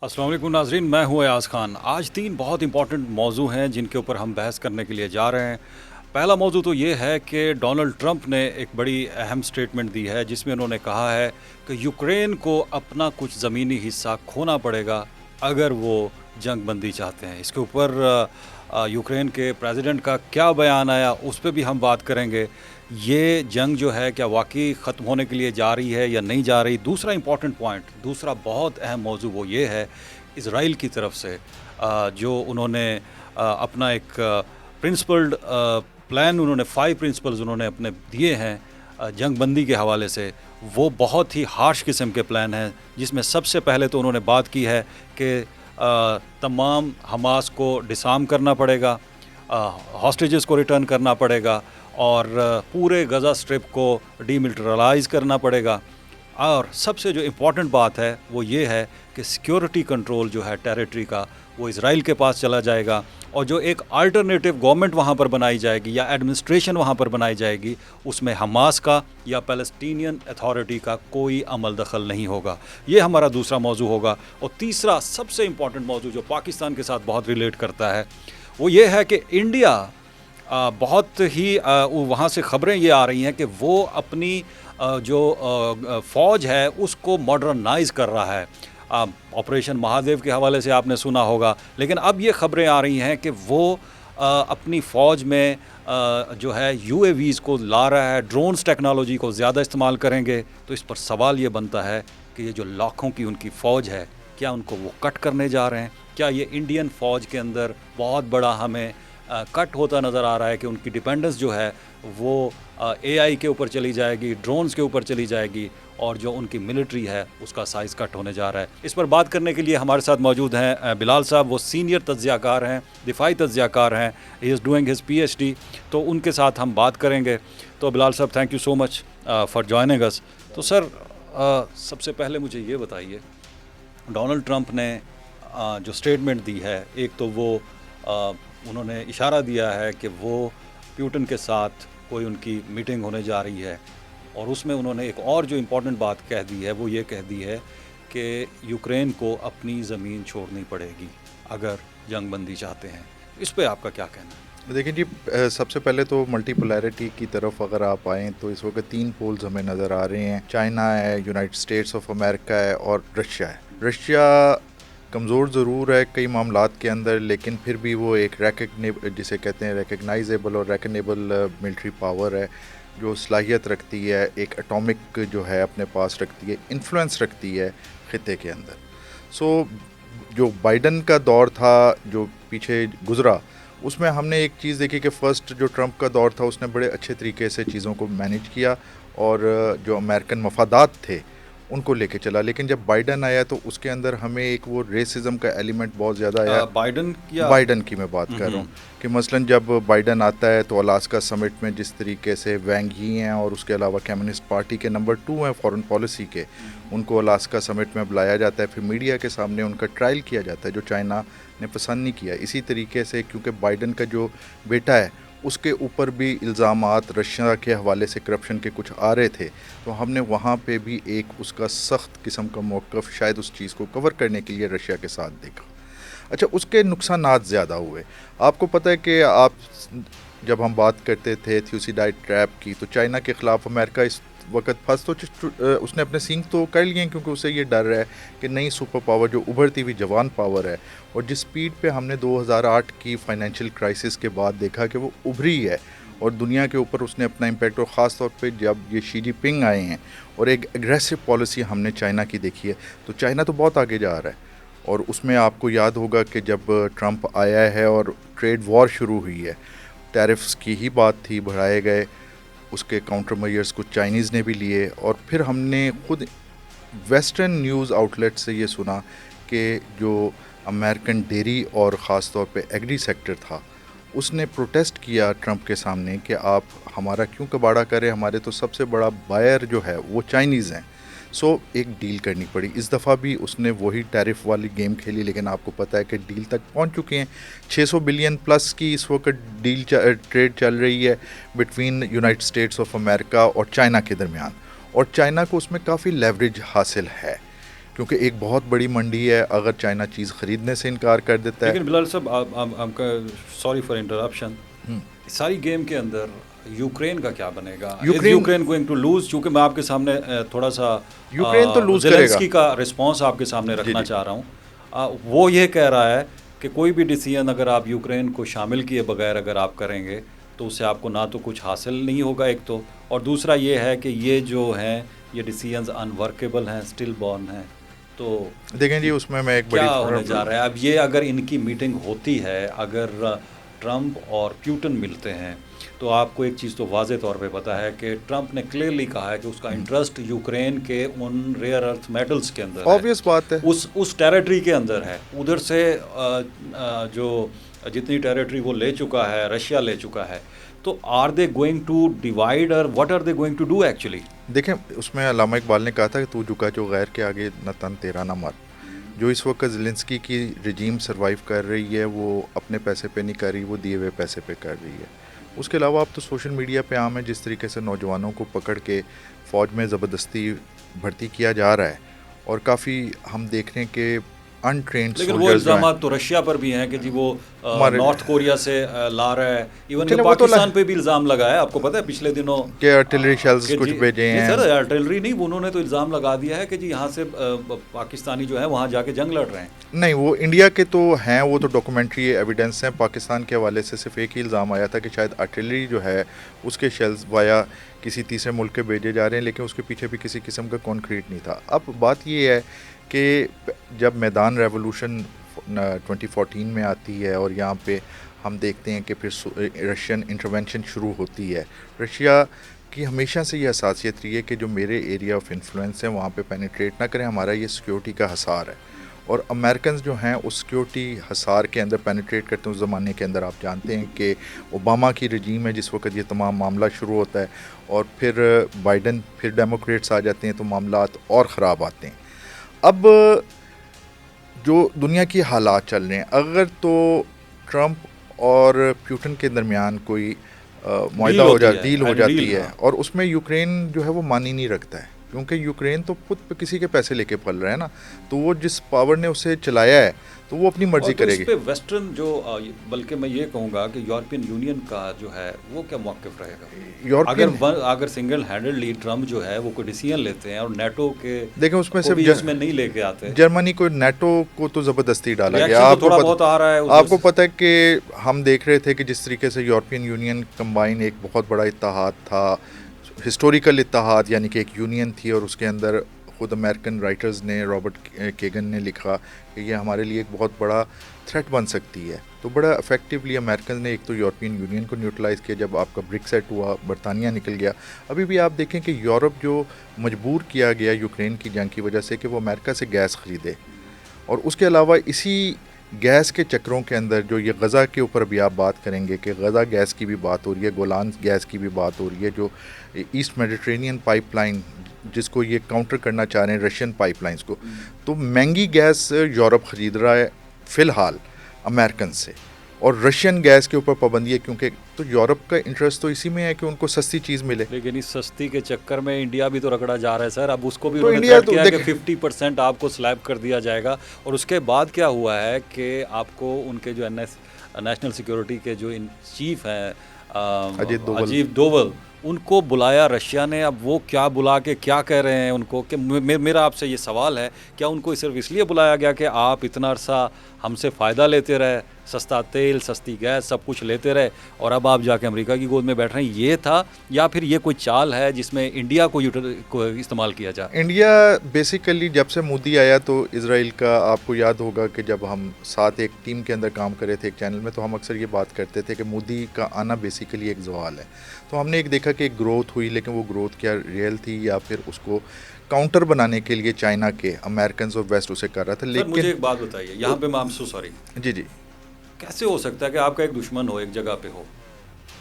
अस्सलाम वालेकुम नाज़रीन, मैं हूँ अयाज़ ख़ान। आज 3 बहुत इंपॉर्टेंट मौज़ू हैं जिनके ऊपर हम बहस करने के लिए जा रहे हैं। पहला मौज़ू तो ये है कि डोनाल्ड ट्रंप ने एक बड़ी अहम स्टेटमेंट दी है जिसमें उन्होंने कहा है कि यूक्रेन को अपना कुछ ज़मीनी हिस्सा खोना पड़ेगा अगर वो जंग बंदी चाहते हैं। इसके ऊपर यूक्रेन के प्रेसिडेंट का क्या बयान आया उस पे भी हम बात करेंगे। ये जंग जो है क्या वाक़ई ख़त्म होने के लिए जा रही है या नहीं जा रही। दूसरा इम्पॉर्टेंट पॉइंट, दूसरा बहुत अहम मौज़ू वो ये है इज़राइल की तरफ से जो उन्होंने अपना एक प्रिंसिपल्ड प्लान, उन्होंने 5 प्रिंसिपल्स उन्होंने अपने दिए हैं जंग बंदी के हवाले से। वो बहुत ही हार्श किस्म के प्लान हैं जिसमें सबसे पहले तो उन्होंने बात की है कि तमाम हमास को डिसआर्म करना पड़ेगा, हॉस्टेजेस को रिटर्न करना पड़ेगा और पूरे गज़ा स्ट्रिप को डीमिलिटराइज़ करना पड़ेगा। और सबसे जो इम्पॉर्टेंट बात है वो ये है कि सिक्योरिटी कंट्रोल जो है टेरिटरी का वो इज़राइल के पास चला जाएगा और जो एक अल्टरनेटिव गवर्नमेंट वहाँ पर बनाई जाएगी या एडमिनिस्ट्रेशन वहाँ पर बनाई जाएगी उसमें हमास का या पैलेस्टीनियन अथॉरिटी का कोई अमल दखल नहीं होगा। ये हमारा दूसरा मौजू होगा। और तीसरा सबसे इम्पॉर्टेंट मौजू जो पाकिस्तान के साथ बहुत रिलेट करता है वो ये है कि इंडिया बहुत ही वहाँ से ख़बरें ये आ रही हैं कि वो अपनी जो फ़ौज है उसको मॉडर्नाइज़ कर रहा है। ऑपरेशन महादेव के हवाले से आपने सुना होगा, लेकिन अब ये ख़बरें आ रही हैं कि वो अपनी फ़ौज में जो है यूएवीज़ को ला रहा है, ड्रोन्स टेक्नोलॉजी को ज़्यादा इस्तेमाल करेंगे। तो इस पर सवाल ये बनता है कि ये जो लाखों की उनकी फ़ौज है क्या उनको वो कट करने जा रहे हैं? क्या ये इंडियन फ़ौज के अंदर बहुत बड़ा हमें कट होता नज़र आ रहा है कि उनकी डिपेंडेंस जो है वो एआई के ऊपर चली जाएगी, ड्रोन्स के ऊपर चली जाएगी और जो उनकी मिलिट्री है उसका साइज़ कट होने जा रहा है। इस पर बात करने के लिए हमारे साथ मौजूद हैं बिलाल साहब। वो सीनियर तज्ज़ियाकार हैं, दिफाई तज्ज़ियाकार हैं। He is doing his PhD, तो उनके साथ हम बात करेंगे। तो बिलाल साहब, thank you so much for joining us. तो सर, सबसे पहले मुझे ये बताइए, डोनाल्ड ट्रंप ने जो स्टेटमेंट दी है, एक तो वो उन्होंने इशारा दिया है कि वो प्यूटन के साथ कोई उनकी मीटिंग होने जा रही है और उसमें उन्होंने एक और जो इम्पोर्टेंट बात कह दी है वो ये कह दी है कि यूक्रेन को अपनी ज़मीन छोड़नी पड़ेगी अगर जंग बंदी चाहते हैं। इस पे आपका क्या कहना है? देखिए जी, सबसे पहले तो मल्टीपोलैरिटी की तरफ अगर आप आएँ तो इस वक्त 3 पोल्स हमें नज़र आ रहे हैं। चाइना है, यूनाइटेड स्टेट्स ऑफ अमेरिका है और रशिया है। रशिया कमज़ोर ज़रूर है कई मामलात के अंदर, लेकिन फिर भी वो एक जिसे कहते हैं रिकग्नाइजेबल और रेकनेबल मिलिट्री पावर है, जो सलाहियत रखती है, एक एटॉमिक जो है अपने पास रखती है, इन्फ्लुएंस रखती है ख़ित्ते के अंदर। सो जो बाइडन का दौर था जो पीछे गुज़रा, उसमें हमने एक चीज़ देखी कि फ़र्स्ट जो ट्रंप का दौर था उसने बड़े अच्छे तरीके से चीज़ों को मैनेज किया और जो अमेरिकन मफादात थे उनको लेके चला। लेकिन जब बाइडन आया तो उसके अंदर हमें एक वो रेसिज्म का एलिमेंट बहुत ज़्यादा आया। बाइडन की मैं बात कर रहा हूँ कि मसलन जब बाइडन आता है तो अलास्का समिट में जिस तरीके से वैंग यी हैं और उसके अलावा कम्युनिस्ट पार्टी के नंबर 2 हैं फॉरेन पॉलिसी के, उनको अलास्का समिट में बुलाया जाता है, फिर मीडिया के सामने उनका ट्रायल किया जाता है, जो चाइना ने पसंद नहीं किया। इसी तरीके से क्योंकि बाइडन का जो बेटा है उसके ऊपर भी इल्ज़ामात रशिया के हवाले से करप्शन के कुछ आ रहे थे, तो हमने वहाँ पे भी एक उसका सख्त किस्म का मौक़िफ़ शायद उस चीज़ को कवर करने के लिए रशिया के साथ देखा। अच्छा, उसके नुकसानात ज़्यादा हुए। आपको पता है कि जब हम बात करते थे थ्यूसिडाइड ट्रैप की, तो चाइना के ख़िलाफ़ अमेरिका इस वक्त फंस तो उसने अपने सींग तो कर लिए क्योंकि उसे ये डर है कि नई सुपर पावर जो उभरती हुई जवान पावर है और जिस स्पीड पे हमने 2008 की फाइनेंशियल क्राइसिस के बाद देखा कि वो उभरी है और दुनिया के ऊपर उसने अपना इम्पैक्ट, और ख़ास तौर पे जब ये शी जिनपिंग आए हैं और एक एग्रेसिव पॉलिसी हमने चाइना की देखी है, तो चाइना तो बहुत आगे जा रहा है। और उसमें आपको याद होगा कि जब ट्रंप आया है और ट्रेड वॉर शुरू हुई है, टैरिफ्स की ही बात थी, बढ़ाए गए, उसके काउंटर मेजर्स कुछ चाइनीज़ ने भी लिए और फिर हमने खुद वेस्टर्न न्यूज़ आउटलेट से ये सुना कि जो अमेरिकन डेयरी और ख़ास तौर पे एग्री सेक्टर था उसने प्रोटेस्ट किया ट्रंप के सामने कि आप हमारा क्यों कबाड़ा करें, हमारे तो सबसे बड़ा बायर जो है वो चाइनीज़ हैं। सो एक डील करनी पड़ी। इस दफ़ा भी उसने वही टैरिफ वाली गेम खेली, लेकिन आपको पता है कि डील तक पहुंच चुके हैं। 600 बिलियन प्लस की इस वक्त ट्रेड चल रही है between United states of America और चाइना के दरमियान, और चाइना को उसमें काफ़ी लेवरेज हासिल है क्योंकि एक बहुत बड़ी मंडी है। अगर चाइना चीज़ ख़रीदने से इनकार कर देता है। लेकिन बिलाल साहब, आपका सॉरी फॉर इंटरप्शन, सारी गेम के अंदर यूक्रेन का क्या बनेगा? Ukraine going to lose? क्योंकि मैं आपके सामने थोड़ा सा यूक्रेन तो लूज ज़ेलेंस्की का रिस्पांस आपके सामने रखना चाह रहा हूँ। वो ये कह रहा है कि कोई भी डिसीजन अगर आप यूक्रेन को शामिल किए बगैर अगर आप करेंगे तो उससे आपको ना तो कुछ हासिल नहीं होगा एक तो, और दूसरा ये है कि ये जो हैं ये डिसीजंस अनवर्केबल हैं, स्टिल बॉर्न हैं। तो देखें जी, उसमें मैं एक बड़ी क्या होने जा रहा है अब? ये अगर इनकी मीटिंग होती है, अगर ट्रंप और प्यूटन मिलते हैं, तो आपको एक चीज़ तो वाज़े तौर पे पता है कि ट्रंप ने क्लियरली कहा है कि उसका इंटरेस्ट यूक्रेन के उन रेयर अर्थ मेटल्स के अंदर ऑब्वियस बात है, उस टेरिटरी के अंदर है। उधर से जो जितनी टेरिटरी वो ले चुका है, रशिया ले चुका है, तो are they going to divide और what are they going to do actually? देखें, उसमें अल्लामा इकबाल ने कहा था कि तू झुका जो गैर के आगे न तन तेरा न मर। जो इस वक्त ज़ेलेंस्की की रजीम सर्वाइव कर रही है वो अपने पैसे पे नहीं कर रही, वो दिए हुए पैसे पे कर रही है। उसके अलावा अब तो सोशल मीडिया पे आम है जिस तरीके से नौजवानों को पकड़ के फ़ौज में ज़बरदस्ती भर्ती किया जा रहा है, और काफ़ी हम देख रहे हैं कि अनट्रेंड लेकिन वो इल्ज़ाम तो रशिया पर भी हैं कि जी वो नॉर्थ कोरिया से ला रहा है। इवन कि पाकिस्तान पे भी इल्ज़ाम लगा है, आपको पता है पिछले दिनों के आर्टिलरी शेल्स कुछ भेजे हैं। सर आर्टिलरी नहीं, उन्होंने तो इल्ज़ाम लगा दिया है कि जी यहाँ से पाकिस्तानी जो है वहाँ जाके जंग लड़ रहे हैं। नहीं, वो इंडिया के तो हैं, वो तो डॉक्यूमेंट्री एविडेंस हैं। पाकिस्तान के हवाले से सिर्फ एक ही इल्ज़ाम आया था कि शायद आर्टिलरी जो है उसके शेल्स वाया किसी तीसरे मुल्क के भेजे जा रहे हैं, लेकिन उसके पीछे भी किसी किस्म का कॉन्क्रीट नहीं था। अब बात ये है कि जब मैदान रेवोल्यूशन 2014 में आती है और यहाँ पे हम देखते हैं कि फिर रशियन इंटरवेंशन शुरू होती है। रशिया की हमेशा से ये हसासियत रही है कि जो मेरे एरिया ऑफ इन्फ्लुएंस है वहाँ पे पेनिट्रेट ना करें, हमारा ये सिक्योरिटी का हसार है। और अमेरिकन जो हैं उस सिक्योरिटी हसार के अंदर पेनिट्रेट करते हैं। उस ज़माने के अंदर आप जानते हैं कि ओबामा की रजीम है जिस वक्त ये तमाम मामला शुरू होता है, और फिर बाइडन, फिर डेमोक्रेट्स आ जाते हैं, तो मामलात और ख़राब आते हैं। अब जो दुनिया की हालात चल रहे हैं, अगर तो ट्रंप और प्यूटन के दरमियान कोई मुआहदा हो जाए, डील हो जाती है, और उसमें यूक्रेन जो है वो मान ही नहीं रखता है, क्योंकि यूक्रेन तो खुद पे किसी के पैसे लेके पल रहा है ना, तो वो जिस पावर ने उसे चलाया है तो वो अपनी मर्जी करेगी। इस पे वेस्टर्न जो बल्कि मैं ये कहूँगा कि यूरोपियन यूनियन का जो है वो क्या मौक़िफ़ रहेगा? अगर सिंगल हैंडेडली ट्रम्प जो है वो कोई डिसीजन लेते हैं और नेटो के देखें उसमें सिर्फ इसमें नहीं लेके आते, जर्मनी को नेटो को तो ज़बरदस्ती डाला गया। आपको पता है कि हम देख रहे थे कि जिस तरीके से यूरोपियन यूनियन कंबाइन एक बहुत बड़ा इत्तेहाद था, हिस्टोरिकल इत्तेहाद, यानी कि एक यूनियन थी, और उसके अंदर खुद अमेरिकन राइटर्स ने, रॉबर्ट केगन ने लिखा कि ये हमारे लिए एक बहुत बड़ा थ्रेट बन सकती है। तो बड़ा इफेक्टिवली अमेरिकन ने एक तो यूरोपियन यूनियन को न्यूट्रलाइज़ किया। जब आपका ब्रिक्सेट हुआ, बरतानिया निकल गया। अभी भी आप देखें कि यूरोप जो मजबूर किया गया यूक्रेन की जंग की वजह से कि वो अमेरिका से गैस ख़रीदे, और उसके अलावा इसी गैस के चक्रों के अंदर जो ये गज़ा के ऊपर भी आप बात करेंगे कि गज़ा गैस की भी बात हो रही है, गोलान गैस की भी बात हो रही है, जो ईस्ट मेडिटेरेनियन पाइपलाइन जिसको ये काउंटर करना चाह रहे हैं रशियन पाइपलाइंस को, तो महंगी गैस यूरोप ख़रीद रहा है फ़िलहाल अमेरिकन से, और रशियन गैस के ऊपर पाबंदी है, क्योंकि तो यूरोप का इंटरेस्ट तो इसी में है कि उनको सस्ती चीज़ मिले। लेकिन इस सस्ती के चक्कर में इंडिया भी तो रगड़ा जा रहा है सर। अब उसको भी तो इंडिया तो किया कि 50% आपको स्लैब कर दिया जाएगा, और उसके बाद क्या हुआ है कि आपको उनके जो नेशनल सिक्योरिटी के जो इन चीफ हैं अजीत डोवल, उनको बुलाया रशिया ने। अब वो क्या बुला के क्या कह रहे हैं उनको कि मेरा आपसे ये सवाल है, क्या उनको सिर्फ इसलिए बुलाया गया कि आप इतना अरसा हमसे फ़ायदा लेते रहे, सस्ता तेल, सस्ती गैस, सब कुछ लेते रहे, और अब आप जाके अमेरिका की गोद में बैठ रहे हैं? ये था, या फिर ये कोई चाल है जिसमें इंडिया को इस्तेमाल किया जाए? इंडिया बेसिकली जब से मोदी आया तो इजराइल का, आपको याद होगा कि जब हम साथ एक टीम के अंदर काम कर रहे थे एक चैनल में, तो हम अक्सर ये बात करते थे कि मोदी का आना बेसिकली एक ज़वाल है। तो हमने एक देखा कि एक ग्रोथ हुई, लेकिन वो ग्रोथ क्या रियल थी या फिर उसको काउंटर बनाने के लिए चाइना के, अमेरिकन और वेस्ट उसे कर रहा था। लेकिन मुझे एक बात बताइए यहाँ पे, मैं सो सॉरी जी, कैसे हो सकता है कि आपका एक दुश्मन हो, एक जगह पे हो,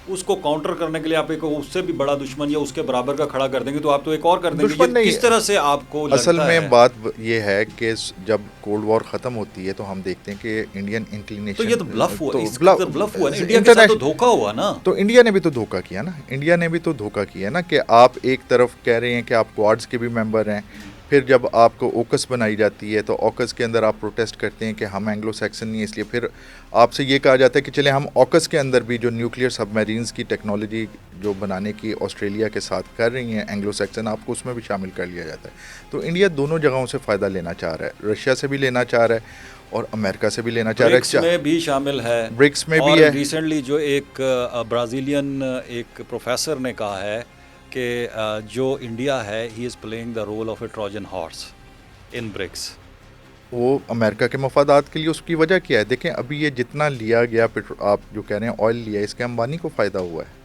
उसको काउंटर करने के लिए आप एक उससे भी बड़ा दुश्मन या उसके बराबर का खड़ा कर देंगे, तो आप तो एक और कर देंगे? किस तरह से आपको असल में बात ये है कि जब कोल्ड वॉर खत्म होती है तो हम देखते हैं कि इंडियन इंक्लिनेशन, तो ये तो ब्लफ हुआ, ब्लफ हुआ, इंडिया के साथ तो धोखा हुआ ना। तो इंडिया ने भी तो धोखा किया ना, इंडिया ने भी तो धोखा किया ना, कि आप एक तरफ कह रहे हैं कि आप क्वाड्स के भी मेंबर हैं, फिर जब आपको ओकस बनाई जाती है तो ओकस के अंदर आप प्रोटेस्ट करते हैं कि हम एंग्लो सैक्सन नहीं, इसलिए फिर आपसे ये कहा जाता है कि चले हम ओकस के अंदर भी जो न्यूक्लियर सबमरीन्स की टेक्नोलॉजी जो बनाने की ऑस्ट्रेलिया के साथ कर रही हैं एंग्लो सैक्सन, आपको उसमें भी शामिल कर लिया जाता है। तो इंडिया दोनों जगहों से फ़ायदा लेना चाह रहा है, रशिया से भी लेना चाह रहा है और अमेरिका से भी लेना चाह रहा है। ब्रिक्स में भी शामिल है, ब्रिक्स में और भी है। रिसेंटली जो एक ब्राज़ीलियन एक प्रोफेसर ने कहा है कि जो इंडिया है he is playing the role of a Trojan horse in BRICS. वो अमेरिका के मफादात के लिए, उसकी वजह क्या है? देखें अभी ये जितना लिया गया आप जो कह रहे हैं ऑयल लिया, इसके अंबानी को फ़ायदा हुआ है।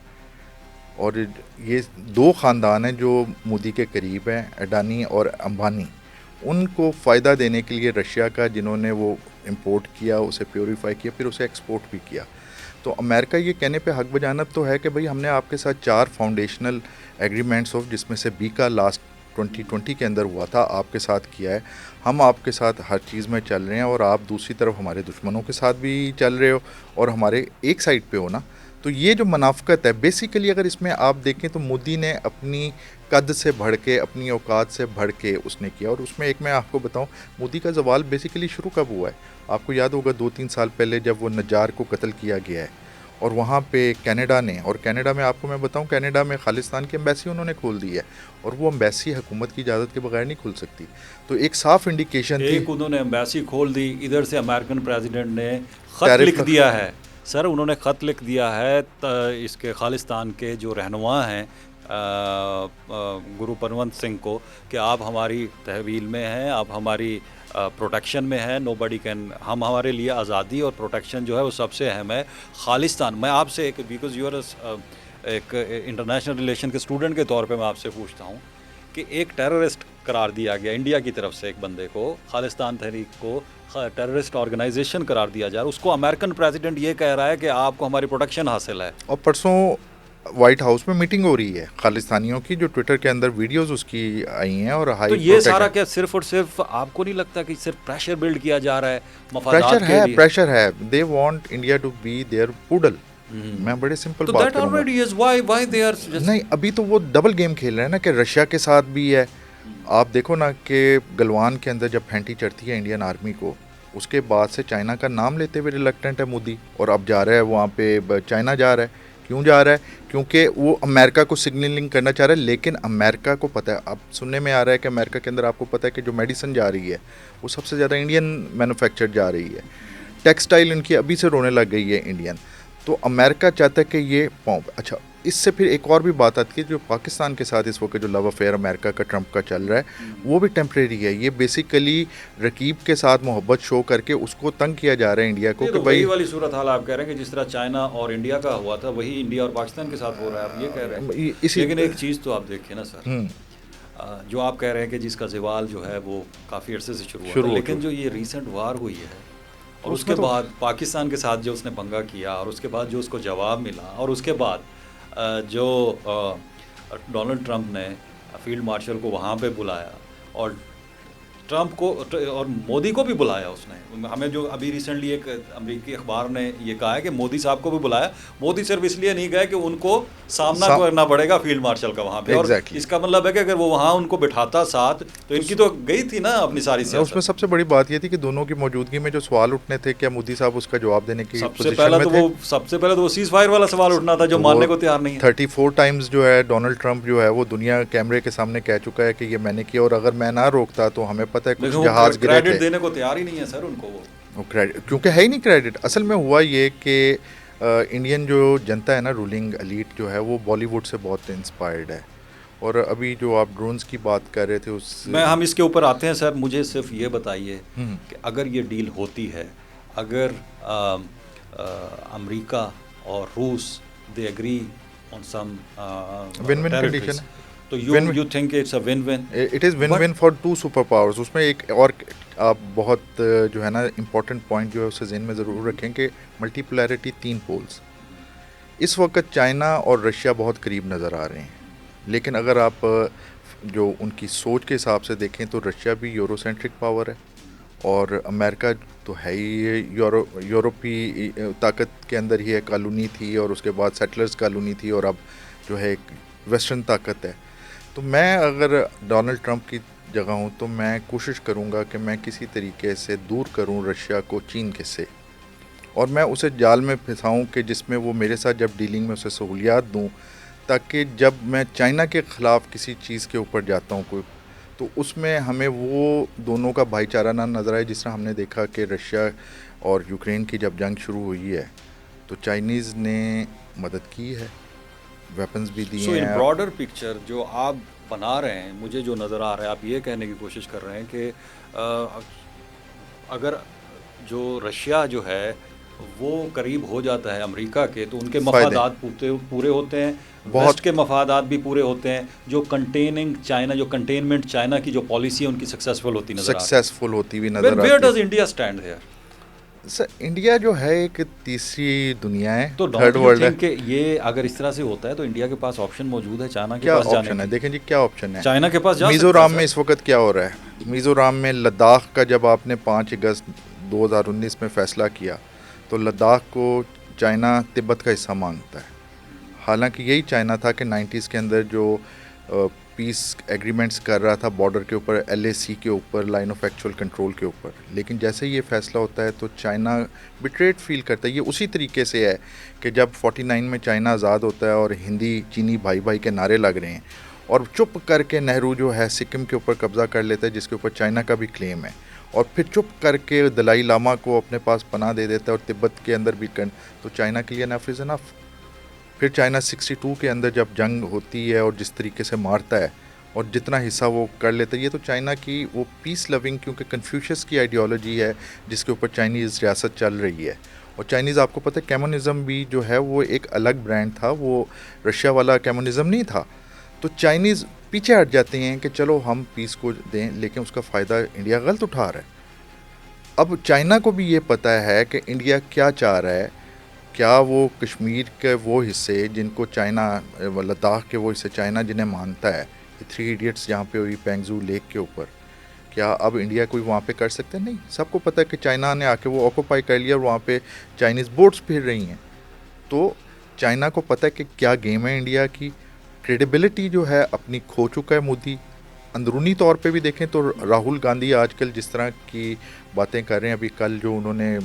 और ये दो ख़ानदान हैं जो मोदी के करीब हैं, अडानी और अंबानी, उनको फ़ायदा देने के लिए रशिया का, जिन्होंने वो इंपोर्ट किया, उसे प्योरीफाई किया, फिर उसे एक्सपोर्ट भी किया। तो अमेरिका ये कहने पे हक बजानत तो है कि भाई हमने आपके साथ 4 फाउंडेशनल एग्रीमेंट्स ऑफ, जिसमें से बी का लास्ट 2020 के अंदर हुआ था, आपके साथ किया है। हम आपके साथ हर चीज़ में चल रहे हैं और आप दूसरी तरफ हमारे दुश्मनों के साथ भी चल रहे हो और हमारे एक साइड पे हो ना। तो ये जो मुनाफ़क़त है बेसिकली, अगर इसमें आप देखें तो मोदी ने अपनी कद से बढ़ के, अपनी औकात से बढ़ के उसने किया। और उसमें एक मैं आपको बताऊं, मोदी का जवाल बेसिकली शुरू कब हुआ है? आपको याद होगा 2-3 साल पहले जब वो नज्जार को कत्ल किया गया है और वहाँ पे कनाडा ने, और कनाडा में आपको मैं बताऊं, कनाडा में खालिस्तान की एम्बेसी उन्होंने खोल दी है और वो एम्बेसी हुकूमत की इजाज़त के बगैर नहीं खुल सकती। तो एक साफ इंडिकेशन थी। एक उन्होंने एम्बेसी खोल दी, इधर से अमेरिकन प्रेसिडेंट ने ख़त लिख दिया है सर, उन्होंने ख़त लिख दिया है इसके खालिस्तान के जो रहनुमा हैं गुरु परमवंत सिंह को कि आप हमारी तहवील में हैं, आप हमारी प्रोटेक्शन में हैं, नो बडी कैन, हम हमारे लिए आज़ादी और प्रोटेक्शन जो है वो सबसे अहम है। खालिस्तान, मैं आपसे एक, बिकॉज यू आर एक इंटरनेशनल रिलेशन के स्टूडेंट के तौर पे मैं आपसे पूछता हूँ कि एक टेररिस्ट करार दिया गया इंडिया की तरफ से, एक बंदे को, खालिस्तान तहरीक को टेररिस्ट ऑर्गेनाइजेशन करार दिया जा रहा है, उसको अमेरिकन प्रेसिडेंट ये कह रहा है कि आपको हमारी प्रोटेक्शन हासिल है। और परसों वाइट हाउस में मीटिंग हो रही है खालिस्तानियों की, जो ट्विटर के अंदर वीडियोस उसकी आई हैं और हाई। तो ये सारा क्या सिर्फ और सिर्फ, आपको नहीं लगता कि सिर्फ प्रेशर बिल्ड किया जा रहा है मफादात के लिए? प्रेशर है। They want India to be their poodle. मैं बड़े सिंपल तो बात that already is why they are नहीं, अभी तो वो डबल गेम खेल रहे हैं ना कि रशिया के साथ भी है। आप देखो ना कि गलवान के अंदर जब फेंटी चढ़ती है इंडियन आर्मी को, उसके बाद से चाइना का नाम लेते हुए रिलक्टेंट है मोदी, और अब जा रहा है वहाँ पे, चाइना जा रहा है। क्यों जा रहा है? क्योंकि वो अमेरिका को सिग्नलिंग करना चाह रहा है। लेकिन अमेरिका को पता है, अब सुनने में आ रहा है कि अमेरिका के अंदर आपको पता है कि जो मेडिसिन जा रही है वो सबसे ज़्यादा इंडियन मैन्युफैक्चर जा रही है। टेक्सटाइल इनकी अभी से रोने लग गई है इंडियन। तो अमेरिका चाहता है कि ये अच्छा, इससे फिर एक और भी बात आती है, जो पाकिस्तान के साथ इस वक्त जो लव अफेयर अमेरिका का ट्रंप का चल रहा है वो भी टेम्परेरी है। ये बेसिकली रकीब के साथ मोहब्बत शो करके उसको तंग किया जा रहा है इंडिया को कि तो भाई, वही वाली सूरत हाल आप कह रहे हैं कि जिस तरह चाइना और इंडिया का हुआ था वही इंडिया और पाकिस्तान के साथ हो रहा है, आप ये कह रहे हैं। लेकिन एक चीज़ तो आप देखिए ना सर, जो आप कह रहे हैं कि जिसका ज़वाल जो है वो काफ़ी अरसे से शुरू हुआ था, लेकिन जो ये रिसेंट वार हुई है और उसके बाद पाकिस्तान के साथ जो उसने पंगा किया और उसके बाद जो उसको जवाब मिला, और उसके बाद जो डोनाल्ड ट्रंप ने फील्ड मार्शल को वहाँ पे बुलाया और ट्रंप को और मोदी को भी बुलाया उसने। हमें जो अभी रिसेंटली एक अमेरिकी अखबार ने ये कहा है कि मोदी साहब को भी बुलाया। मोदी सिर्फ इसलिए नहीं गए कि उनको सामना करना पड़ेगा फील्ड मार्शल का वहाँ पे। और इसका मतलब है कि अगर वो वहाँ उनको बिठाता साथ तो इनकी तो गई थी ना अपनी सारी सियासत। उसमें सबसे बड़ी बात ये थी कि दोनों की मौजूदगी में जो सवाल उठने थे, क्या मोदी साहब उसका जवाब देने की सबसे पहले तो वो सीज फायर वाला सवाल उठना था जो मानने को तैयार नहीं है। 34 टाइम्स जो है डोनाल्ड ट्रंप जो है वो दुनिया कैमरे के सामने कह चुका है कि ये मैंने किया, और अगर मैं ना रोकता तो हमें पता है कुछ जहाज गिरे थे। क्रेडिट देने को तैयार ही नहीं है सर उनको, वो क्रेडिट क्योंकि है ही नहीं क्रेडिट। असल में हुआ ये कि इंडियन जो जनता है ना, रूलिंग एलीट जो है, वो बॉलीवुड से बहुत इंस्पायर्ड है। और अभी जो आप ड्रोन्स की बात कर रहे थे उस हम इसके ऊपर आते हैं सर। मुझे सिर्फ ये बताइए कि अगर ये डील होती है, अगर अमेरिका और रूस they agree on some win win condition है, तो you think it's a win-win? It is win-win for two super powers। उसमें एक और आप बहुत जो है ना इम्पोर्टेंट पॉइंट जो है उसे ज़हन में ज़रूर रखें कि मल्टीपोलैरिटी 3 पोल्स। इस वक्त चाइना और रशिया बहुत करीब नज़र आ रहे हैं, लेकिन अगर आप जो उनकी सोच के हिसाब से देखें तो रशिया भी यूरोसेंट्रिक पावर है और अमेरिका तो है ही यूरोपी ताकत के अंदर ही एक कॉलोनी थी और उसके बाद सेटलर्स कॉलोनी थी और अब जो है एक वेस्टर्न ताकत है। तो मैं अगर डोनाल्ड ट्रंप की जगह हूँ तो मैं कोशिश करूँगा कि मैं किसी तरीके से दूर करूँ रशिया को चीन के से, और मैं उसे जाल में फंसाऊँ कि जिसमें वो मेरे साथ जब डीलिंग में उसे सहूलियात दूँ, ताकि जब मैं चाइना के ख़िलाफ़ किसी चीज़ के ऊपर जाता हूँ कोई, तो उसमें हमें वो दोनों का भाईचारा ना नज़र आए। जिस तरह हमने देखा कि रशिया और यूक्रेन की जब जंग शुरू हुई है तो चाइनीज़ ने मदद की है, वेपन्स भी दिए सो इन हैं। ब्रॉडर पिक्चर जो आप बना रहे हैं, मुझे जो नज़र आ रहा है, आप ये कहने की कोशिश कर रहे हैं कि अगर जो रशिया जो है वो करीब हो जाता है अमेरिका के, तो उनके फ़ायदे मफादात पूरे होते हैं, बहुत वेस्ट के मफादात भी पूरे होते हैं, जो कंटेनिंग चाइना, जो कंटेनमेंट चाइना की जो पॉलिसी है उनकी सक्सेसफुल होती नज़र आ रही सक्सेसफुल होती हुई है। नज़र वेयर आती है। Does India stand here? Sir India जो है एक तीसरी दुनिया है, तो थर्ड डोंट यू वर्ल्ड है। थिंक कि ये अगर इस तरह से होता है तो इंडिया के पास ऑप्शन मौजूद है चाइना के क्या पास जाने ऑप्शन है? की? देखें जी, क्या ऑप्शन है। चाइना के पास जा सकता है मिज़ोरम में सर। इस वक्त क्या हो रहा है? मिज़ोरम में लद्दाख का जब आपने 5 अगस्त 2019 में फ़ैसला किया तो लद्दाख को चाइना तिब्बत का हिस्सा मांगता है। हालांकि यही चाइना था कि 90s के अंदर जो पीस एग्रीमेंट्स कर रहा था बॉर्डर के ऊपर, LAC के ऊपर, लाइन ऑफ एक्चुअल कंट्रोल के ऊपर, लेकिन जैसे ये फ़ैसला होता है तो चाइना बिट्रेड फील करता है। ये उसी तरीके से है कि जब 49 में चाइना आज़ाद होता है और हिंदी चीनी भाई भाई के नारे लग रहे हैं, और चुप करके नेहरू जो है सिक्किम के ऊपर कब्ज़ा कर लेता है जिसके ऊपर चाइना का भी क्लेम है, और फिर चुप करके दलाई लामा को अपने पास पनाह दे देता है और तिब्बत के अंदर भी तो चाइना के लिए इनफ इज़ इनफ। फिर चाइना 62 के अंदर जब जंग होती है और जिस तरीके से मारता है और जितना हिस्सा वो कर लेता है, ये तो चाइना की वो पीस लविंग, क्योंकि कन्फ्यूशियस की आइडियोलॉजी है जिसके ऊपर चाइनीज़ रियासत चल रही है। और चाइनीज़, आपको पता है, कम्युनिज़म भी जो है वो एक अलग ब्रांड था, वो रशिया वाला कम्युनिज़म नहीं था। तो चाइनीज़ पीछे हट जाते हैं कि चलो हम पीस को दें, लेकिन उसका फ़ायदा इंडिया गलत उठा रहा है। अब चाइना को भी ये पता है कि इंडिया क्या चाह रहा है। क्या वो कश्मीर के वो हिस्से जिनको चाइना, लद्दाख के वो हिस्से चाइना जिन्हें मानता है, ये 3 इडियट्स जहाँ पे हुई पेंगजू लेक के ऊपर, क्या अब इंडिया कोई वहाँ पे कर सकता है? नहीं। सबको पता है कि चाइना ने आके वो ऑक्यूपाई कर लिया और वहाँ पे चाइनीज़ बोट्स फिर रही हैं। तो चाइना को पता है कि क्या गेम है। इंडिया की क्रेडिबिलिटी जो है अपनी खो चुका है मोदी। अंदरूनी तौर पे भी देखें तो राहुल गांधी आजकल जिस तरह की बातें कर रहे हैं, अभी कल जो उन्होंने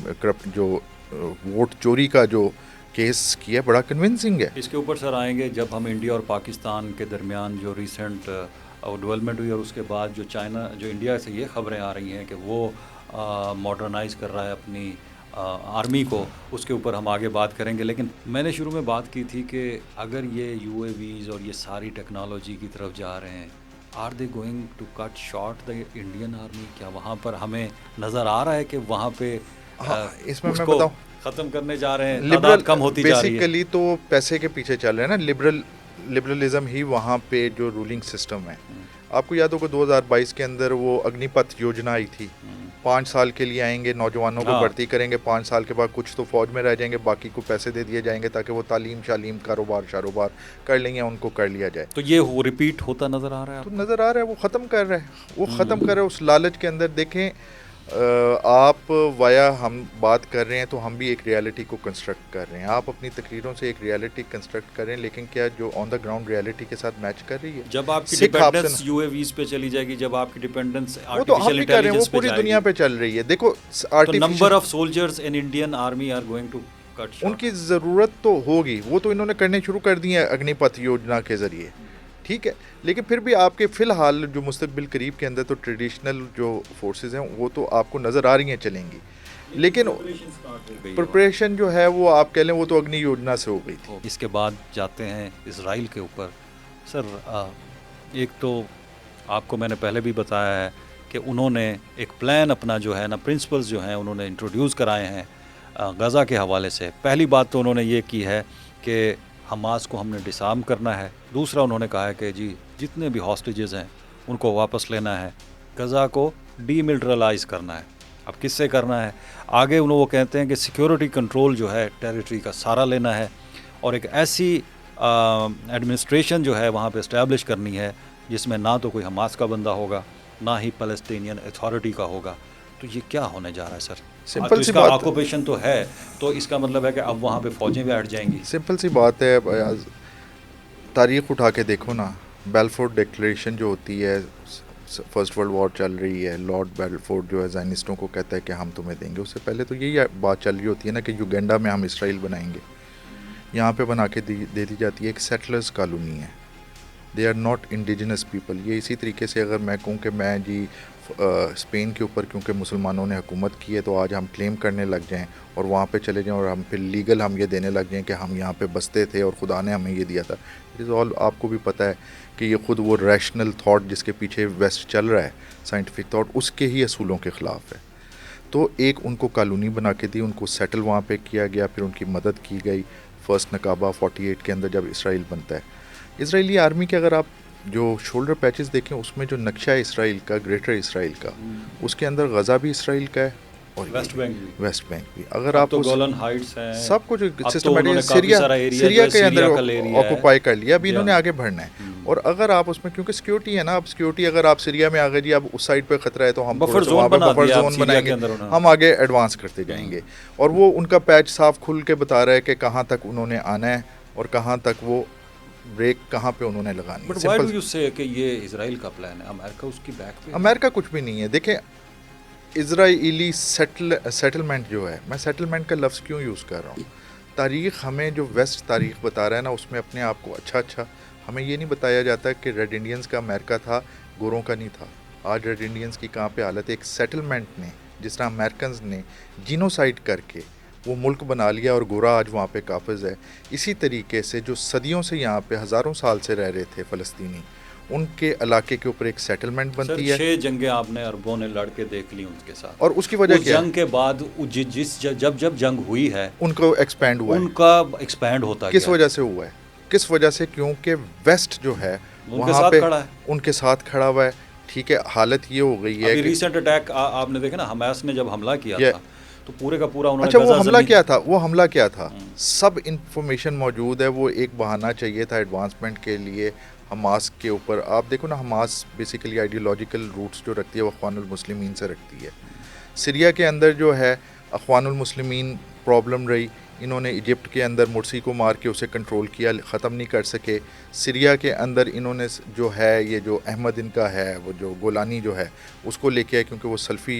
वोट चोरी का जो केस किया, बड़ा कन्विंसिंग है। इसके ऊपर सर आएंगे जब हम इंडिया और पाकिस्तान के दरमियान जो रिसेंट डेवलपमेंट हुई, और उसके बाद जो चाइना, जो इंडिया से ये खबरें आ रही हैं कि वो मॉडर्नाइज़ कर रहा है अपनी आर्मी को, उसके ऊपर हम आगे बात करेंगे। लेकिन मैंने शुरू में बात की थी कि अगर ये UAVs और ये सारी टेक्नोलॉजी की तरफ जा रहे हैं, are they going to cut short the Indian army? क्या वहाँ पर हमें नज़र आ रहा है कि वहाँ पे इसमें मैं उसको बताऊं, ख़त्म करने जा रहे हैं, लिबरल तादाद कम होती जा रही है? बेसिकली तो पैसे के पीछे चल रहे हैं ना। लिबरलिज्म ही वहाँ पे जो रूलिंग सिस्टम है। आपको याद होगा 2022 के अंदर वो अग्निपथ योजना आई थी। 5 साल के लिए आएंगे, नौजवानों को हाँ। भर्ती करेंगे, 5 साल के बाद कुछ तो फौज में रह जाएंगे, बाकी को पैसे दे दिए जाएंगे ताकि वो तालीम शालीम कारोबार कर लेंगे, उनको कर लिया जाए। तो ये रिपीट होता नज़र आ रहा है तो आपको? नज़र आ रहा है वो ख़त्म कर रहा है, उस लालच के अंदर। देखें, आप वाया हम बात कर रहे हैं तो हम भी एक रियलिटी को कंस्ट्रक्ट कर रहे हैं। आप अपनी तकरीरों से एक रियलिटी कंस्ट्रक्ट कर रहे हैं, लेकिन क्या जो ऑन द ग्राउंड रियलिटी के साथ मैच कर रही है? जब आपकी सिख डिपेंडेंस ऑप्शन UAVs पे चली जाएगी, जब आपकी डिपेंडेंस वो तो हम आर्टिफिशियल भी कर रहे हैं, वो इंटेलिजेंस पे पूरी दुनिया जाएगी, पे चल रही है। देखो तो number of soldiers in Indian army are going to cut short. उनकी ज़रूरत तो होगी, वो तो इन्होंने करने शुरू कर दी है अग्निपथ योजना के ज़रिए, ठीक है। लेकिन फिर भी आपके फ़िलहाल जो मुस्तकबिल करीब के अंदर तो ट्रेडिशनल जो फोर्सेस हैं वो तो आपको नज़र आ रही हैं चलेंगी, लेकिन प्रिपरेशन जो है वो आप कह लें वो तो अग्नि योजना से हो गई थी। इसके बाद जाते हैं इसराइल के ऊपर। सर एक तो आपको मैंने पहले भी बताया है कि उन्होंने एक प्लान अपना जो है ना, प्रिंसिपल्स जो हैं उन्होंने इंट्रोड्यूस कराए हैं गज़ा के हवाले से। पहली बात तो उन्होंने ये की है कि हमास को हमने डिसआर्म करना है। दूसरा उन्होंने कहा है कि जी जितने भी हॉस्टेजेस हैं उनको वापस लेना है, गज़ा को डीमिलिटराइज करना है। अब किससे करना है? आगे वो कहते हैं कि सिक्योरिटी कंट्रोल जो है टेरिटरी का सारा लेना है, और एक ऐसी एडमिनिस्ट्रेशन जो है वहाँ पे इस्टेब्लिश करनी है जिसमें ना तो कोई हमास का बंदा होगा, ना ही पैलेस्टीनियन अथॉरिटी का होगा। तो ये क्या होने जा रहा है सर? सिंपल तो सी इसका बात, ऑक्यूपेशन तो है, तो इसका मतलब है कि अब वहाँ पे फौजें भी हट जाएंगी। सिंपल सी बात है। तारीख़ उठा के देखो ना, बेलफोर्ड डिक्लेरेशन जो होती है फर्स्ट वर्ल्ड वॉर चल रही है, लॉर्ड बेलफोर्ड जो है ज़ायनिस्टों को कहता है कि हम तुम्हें देंगे, उससे पहले तो यही बात चल रही होती है ना कि युगांडा में हम इसराइल बनाएंगे। यहाँ पे बना के दे दी जाती है, एक सेटलर्स कॉलोनी है, they are not indigenous people. ये इसी तरीके से अगर मैं कहूँ कि मैं जी स्पेन के ऊपर क्योंकि मुसलमानों ने हुकूमत की है तो आज हम क्लेम करने लग जाएं और वहाँ पे चले जाएं और हम फिर लीगल हम ये देने लग जाएं कि हम यहाँ पे बसते थे और खुदा ने हमें ये दिया था। इट इज़ ऑल, आपको भी पता है कि ये ख़ुद वो रैशनल थाट जिसके पीछे वेस्ट चल रहा है, साइंटिफिक थाट, उसके ही असूलों के ख़िलाफ़ है। तो एक उनको कॉलोनी बना के दी, उनको सेटल वहाँ पे किया गया, फिर उनकी मदद की गई। फ़र्स्ट नकाबा 48 के अंदर जब इसराइल बनता है, इसराइली आर्मी के अगर आप जो शोल्डर पैचेस देखें उसमें जो नक्शा है इसराइल का, ग्रेटर इसराइल का, उसके अंदर गज़ा भी इसराइल का है और वेस्ट बैंक भी। अगर अब आप तो उस गोलन हाइट्स हैं, सब कुछ तो सिस्टमेटिक सीरिया के अंदर ऑक्यूपाई कर लिया, अभी इन्होंने आगे बढ़ना है। और अगर आप उसमें क्योंकि सिक्योरिटी है ना, अब सिक्योरिटी अगर आप सीरिया में आ गए जी, अब उस साइड पे खतरा है तो हम बफर जोन बनाएंगे, हम आगे एडवांस करते जाएंगे। और वो उनका पैच साफ खुल के बता रहा है कि कहाँ तक उन्होंने आना है और कहाँ तक वो ब्रेक कहाँ पे उन्होंने लगानी है। बट व्हाई डू यू से कि ये इजराइल का प्लान है, अमेरिका उसकी बैक पे? अमेरिका कुछ भी नहीं है। देखें, इजराइली सेटलमेंट जो है, मैं सेटलमेंट का लफ्ज़ क्यों यूज़ कर रहा हूँ, तारीख़ हमें जो वेस्ट तारीख़ बता रहा है ना, उसमें अपने आप को अच्छा हमें ये नहीं बताया जाता कि रेड इंडियंस का अमेरिका था, गोरों का नहीं था। आज रेड इंडियंस की कहाँ पे हालत है। एक सेटलमेंट ने, जिस तरह अमेरिकन ने जीनोसाइड करके वो मुल्क बना लिया और गोरा आज वहाँ पे काबिज़ है, इसी तरीके से जो सदियों से यहाँ पे हज़ारों साल से रह रहे थे फ़लस्तीनी, उनके इलाके के ऊपर एक सेटलमेंट बनती है। 6 जंगें आपने अरबों ने लड़ के देख ली उनके साथ, और उसकी वजह क्या है? जंग के बाद जब जंग हुई है उनको एक्सपैंड हुआ है। उनका एक्सपैंड होता किस वजह से हुआ है? किस वजह से? क्योंकि वेस्ट जो है वहाँ पे उनके साथ खड़ा हुआ है। ठीक है, हालत ये हो गई है कि रिसेंट अटैक आपने देखा ना, हमास ने जब हमला किया था तो पूरे का पूरा उन्होंने अच्छा, वो हमला क्या था, सब इंफॉर्मेशन मौजूद है। वो एक बहाना चाहिए था एडवांसमेंट के लिए हमास के ऊपर। आप देखो ना, हमास बेसिकली आइडियोलॉजिकल रूट्स जो रखती है वो अख्वानुल मुस्लिमीन से रखती है। सीरिया के अंदर जो है अख्वानुल मुस्लिमीन प्रॉब्लम रही, इन्होंने इजिप्ट के अंदर मुर्सी को मार के उसे कंट्रोल किया, ख़त्म नहीं कर सके। सीरिया के अंदर इन्होंने जो है, ये जो अहमद इनका है, वो जो गोलानी जो है उसको लेके आए, क्योंकि वो सल्फ़ी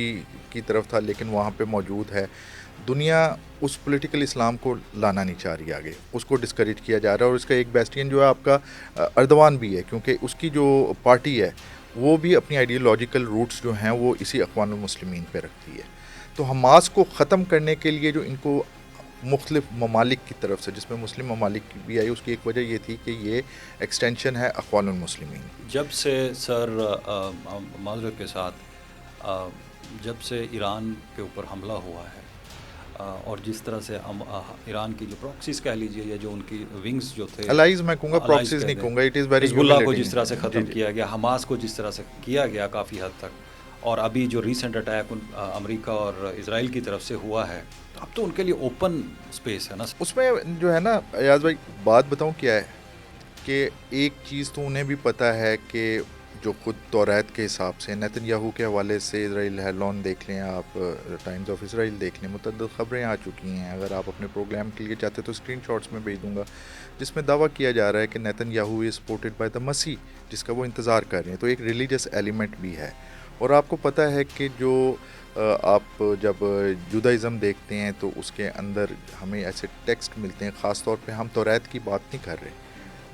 की तरफ था लेकिन वहाँ पे मौजूद है। दुनिया उस पॉलिटिकल इस्लाम को लाना नहीं चाह रही आगे, उसको डिस्करेज किया जा रहा है। और इसका एक बेस्टियन जो है आपका अर्दवान भी है, क्योंकि उसकी जो पार्टी है वो भी अपनी आइडियोलॉजिकल रूट्स जो हैं वो इसी अख्वानुल मुस्लिमीन पे रखती है। तो हमास को ख़त्म करने के लिए जो इनको मुख्तलिफ ममालिक की तरफ से, जिसमें मुस्लिम ममालिक भी आई, उसकी एक वजह ये थी कि ये एक्सटेंशन है अख्वानुल मुस्लिमीन। जब से सर माजरत के साथ जब से ईरान के ऊपर हमला हुआ है और जिस तरह से ईरान की जो प्रॉक्सीज कह लीजिए या जो उनकी विंग्स जो थे, अलाइज मैं कहूँगा, प्रॉक्सीज नहीं कहूँगा, इट इज़ वेरी हिज़्बुल्लाह को जिस तरह से ख़त्म किया गया, हमास को जिस तरह से किया गया काफ़ी हद तक, और अभी जो रीसेंट अटैक अमेरिका और इजराइल की तरफ से हुआ है, तो अब तो उनके लिए ओपन स्पेस है ना। उसमें जो है ना अयाज भाई, बात बताऊँ क्या है कि एक चीज़ तो उन्हें भी पता है कि जो खुद तौरात के हिसाब से नेतन्याहू के हवाले से इजराइल हेडलाइन देख लें आप, टाइम्स ऑफ इसराइल देख लें, मुतअद्दिद ख़बरें आ चुकी हैं। अगर आप अपने प्रोग्राम के लिए चाहते तो स्क्रीनशॉट्स में भेज दूंगा, जिसमें दावा किया जा रहा है कि Netanyahu is supported by the मसीह, जिसका वो इंतज़ार कर रहे हैं। तो एक रिलीजियस एलिमेंट भी है। और आपको पता है कि जो आप जब जुदाइज़म देखते हैं तो उसके अंदर हमें ऐसे टेक्स्ट मिलते हैं, ख़ास तौर पे हम तौरात की बात नहीं कर रहे,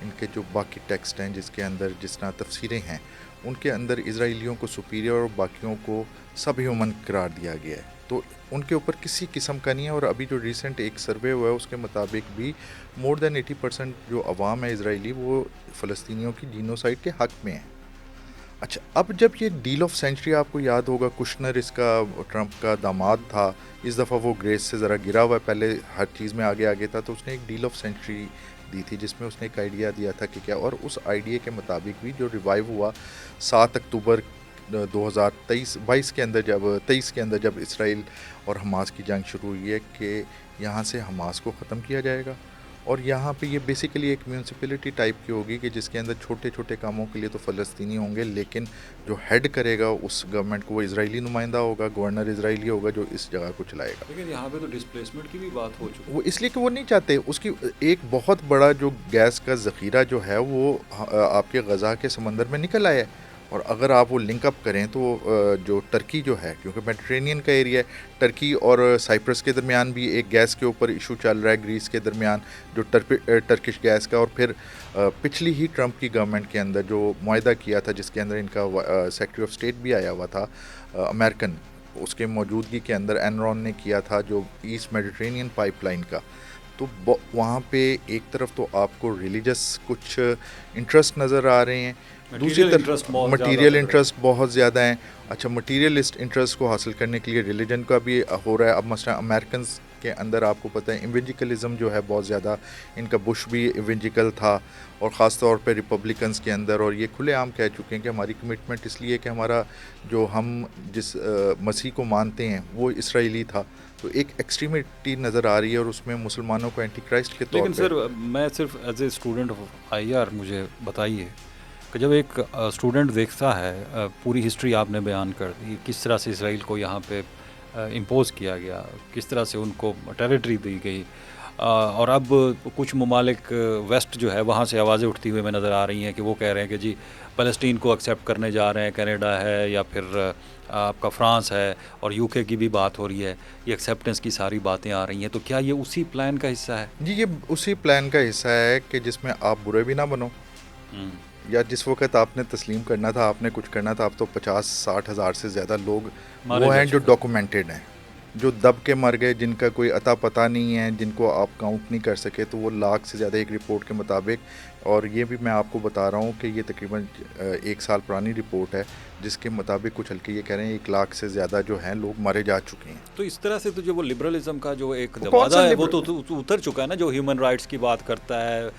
इनके जो बाकी टेक्स्ट हैं जिसके अंदर जिस तरह तफसीरें हैं, उनके अंदर इजराइलियों को सुपीरियर और बाकियों को सब ह्यूमन करार दिया गया है। तो उनके ऊपर किसी किस्म का नहीं है। और अभी जो रिसेंट एक सर्वे हुआ है उसके मुताबिक भी मोर देन 80% जो अवाम है इजराइली, वो फ़लस्तीनियों की जीनोसाइड के हक़ में है। अच्छा, अब जब ये डील ऑफ सेंचुरी, आपको याद होगा कुशनर इसका ट्रंप का दामाद था, इस दफ़ा वो ग्रेस से ज़रा गिरा हुआ है, पहले हर चीज़ में आगे आगे था, तो उसने एक डील ऑफ सेंचुरी दी थी जिसमें उसने एक आइडिया दिया था कि क्या, और उस आइडिया के मुताबिक भी जो रिवाइव हुआ 7 अक्टूबर 2023 के अंदर जब इसराइल और हमास की जंग शुरू हुई है कि यहाँ से हमास को ख़त्म किया जाएगा। और यहाँ पे ये बेसिकली एक म्यूनसिपैलिटी टाइप की होगी कि जिसके अंदर छोटे छोटे कामों के लिए तो फ़लस्तीनी होंगे, लेकिन जो हेड करेगा उस गवर्नमेंट को वो इजरायली नुमाइंदा होगा, गवर्नर इजरायली होगा जो इस जगह को चलाएगा। लेकिन यहाँ पे तो डिस्प्लेसमेंट की भी बात हो चुकी है। वो इसलिए कि वो नहीं चाहते, उसकी एक बहुत बड़ा जो गैस का ज़ख़ीरा जो है वो आपके गज़ा के समंदर में निकल आया है और अगर आप वो लिंक अप करें तो जो टर्की जो है, क्योंकि मेडिटेरेनियन का एरिया है, टर्की और साइप्रस के दरमियान भी एक गैस के ऊपर इशू चल रहा है, ग्रीस के दरमियान जो टर्किश गैस का। और फिर पिछली ही ट्रंप की गवर्नमेंट के अंदर जो मुआहदा किया था, जिसके अंदर इनका सेक्रेटरी ऑफ स्टेट भी आया हुआ था अमेरिकन, उसके मौजूदगी के अंदर एनरॉन ने किया था जो ईस्ट मेडिटेरेनियन पाइपलाइन का। तो वहाँ पे एक तरफ तो आपको रिलीजियस कुछ इंटरेस्ट नज़र आ रहे हैं, दूसरी तरफ मटीरियल इंटरेस्ट बहुत ज़्यादा हैं। अच्छा, मटीरियलिस्ट इंटरेस्ट को हासिल करने के लिए रिलीजन का भी हो रहा है। अब मसला अमेरिकन के अंदर आपको पता है इवेंजिकलिज्म जो है बहुत ज़्यादा, इनका बुश भी इवेंजिकल था, और ख़ास तौर पे रिपब्लिकन्स के अंदर। और ये खुलेआम कह चुके हैं कि हमारी कमिटमेंट इसलिए कि हमारा जो हम जिस मसीह को मानते हैं वो इसराइली था। तो एक एक्सट्रीमिटी नज़र आ रही है और उसमें मुसलमानों को एंटी क्राइस्ट के तौर पर। लेकिन सर, मैं सिर्फ as a student of IR मुझे बताइए कि जब एक स्टूडेंट देखता है, पूरी हिस्ट्री आपने बयान कर दी, किस तरह से इसराइल को यहाँ पे इम्पोज़ किया गया, किस तरह से उनको टेरिटरी दी गई, और अब कुछ ममालिक वेस्ट जो है वहाँ से आवाज़ें उठती हुई में नज़र आ रही हैं कि वो कह रहे हैं कि जी फ़लस्तीन को एक्सेप्ट करने जा रहे हैं, कनाडा है या फिर आपका फ्रांस है, और UK की भी बात हो रही है, ये एक्सेप्टेंस की सारी बातें आ रही हैं। तो क्या ये उसी प्लान का हिस्सा है? जी, ये उसी प्लान का हिस्सा है कि जिसमें आप बुरे भी ना बनो, या जिस वक्त आपने तस्लीम करना था, आपने कुछ करना था, आप तो 50-60 हज़ार से ज़्यादा लोग वो हैं जो डॉक्यूमेंटेड हैं, जो दब के मर गए, जिनका कोई अता पता नहीं है, जिनको आप काउंट नहीं कर सके। तो वो लाख से ज़्यादा एक रिपोर्ट के मुताबिक, और ये भी मैं आपको बता रहा हूँ कि ये तकरीबन 1 साल पुरानी रिपोर्ट है, जिसके मुताबिक कुछ हल्के ये कह रहे हैं 1 लाख से ज़्यादा जो हैं लोग मारे जा चुके हैं। तो इस तरह से तो जो वो लिबरलिज्म का जो एक दरवाज़ा है वो तो उतर चुका है ना, जो ह्यूमन राइट्स की बात करता है,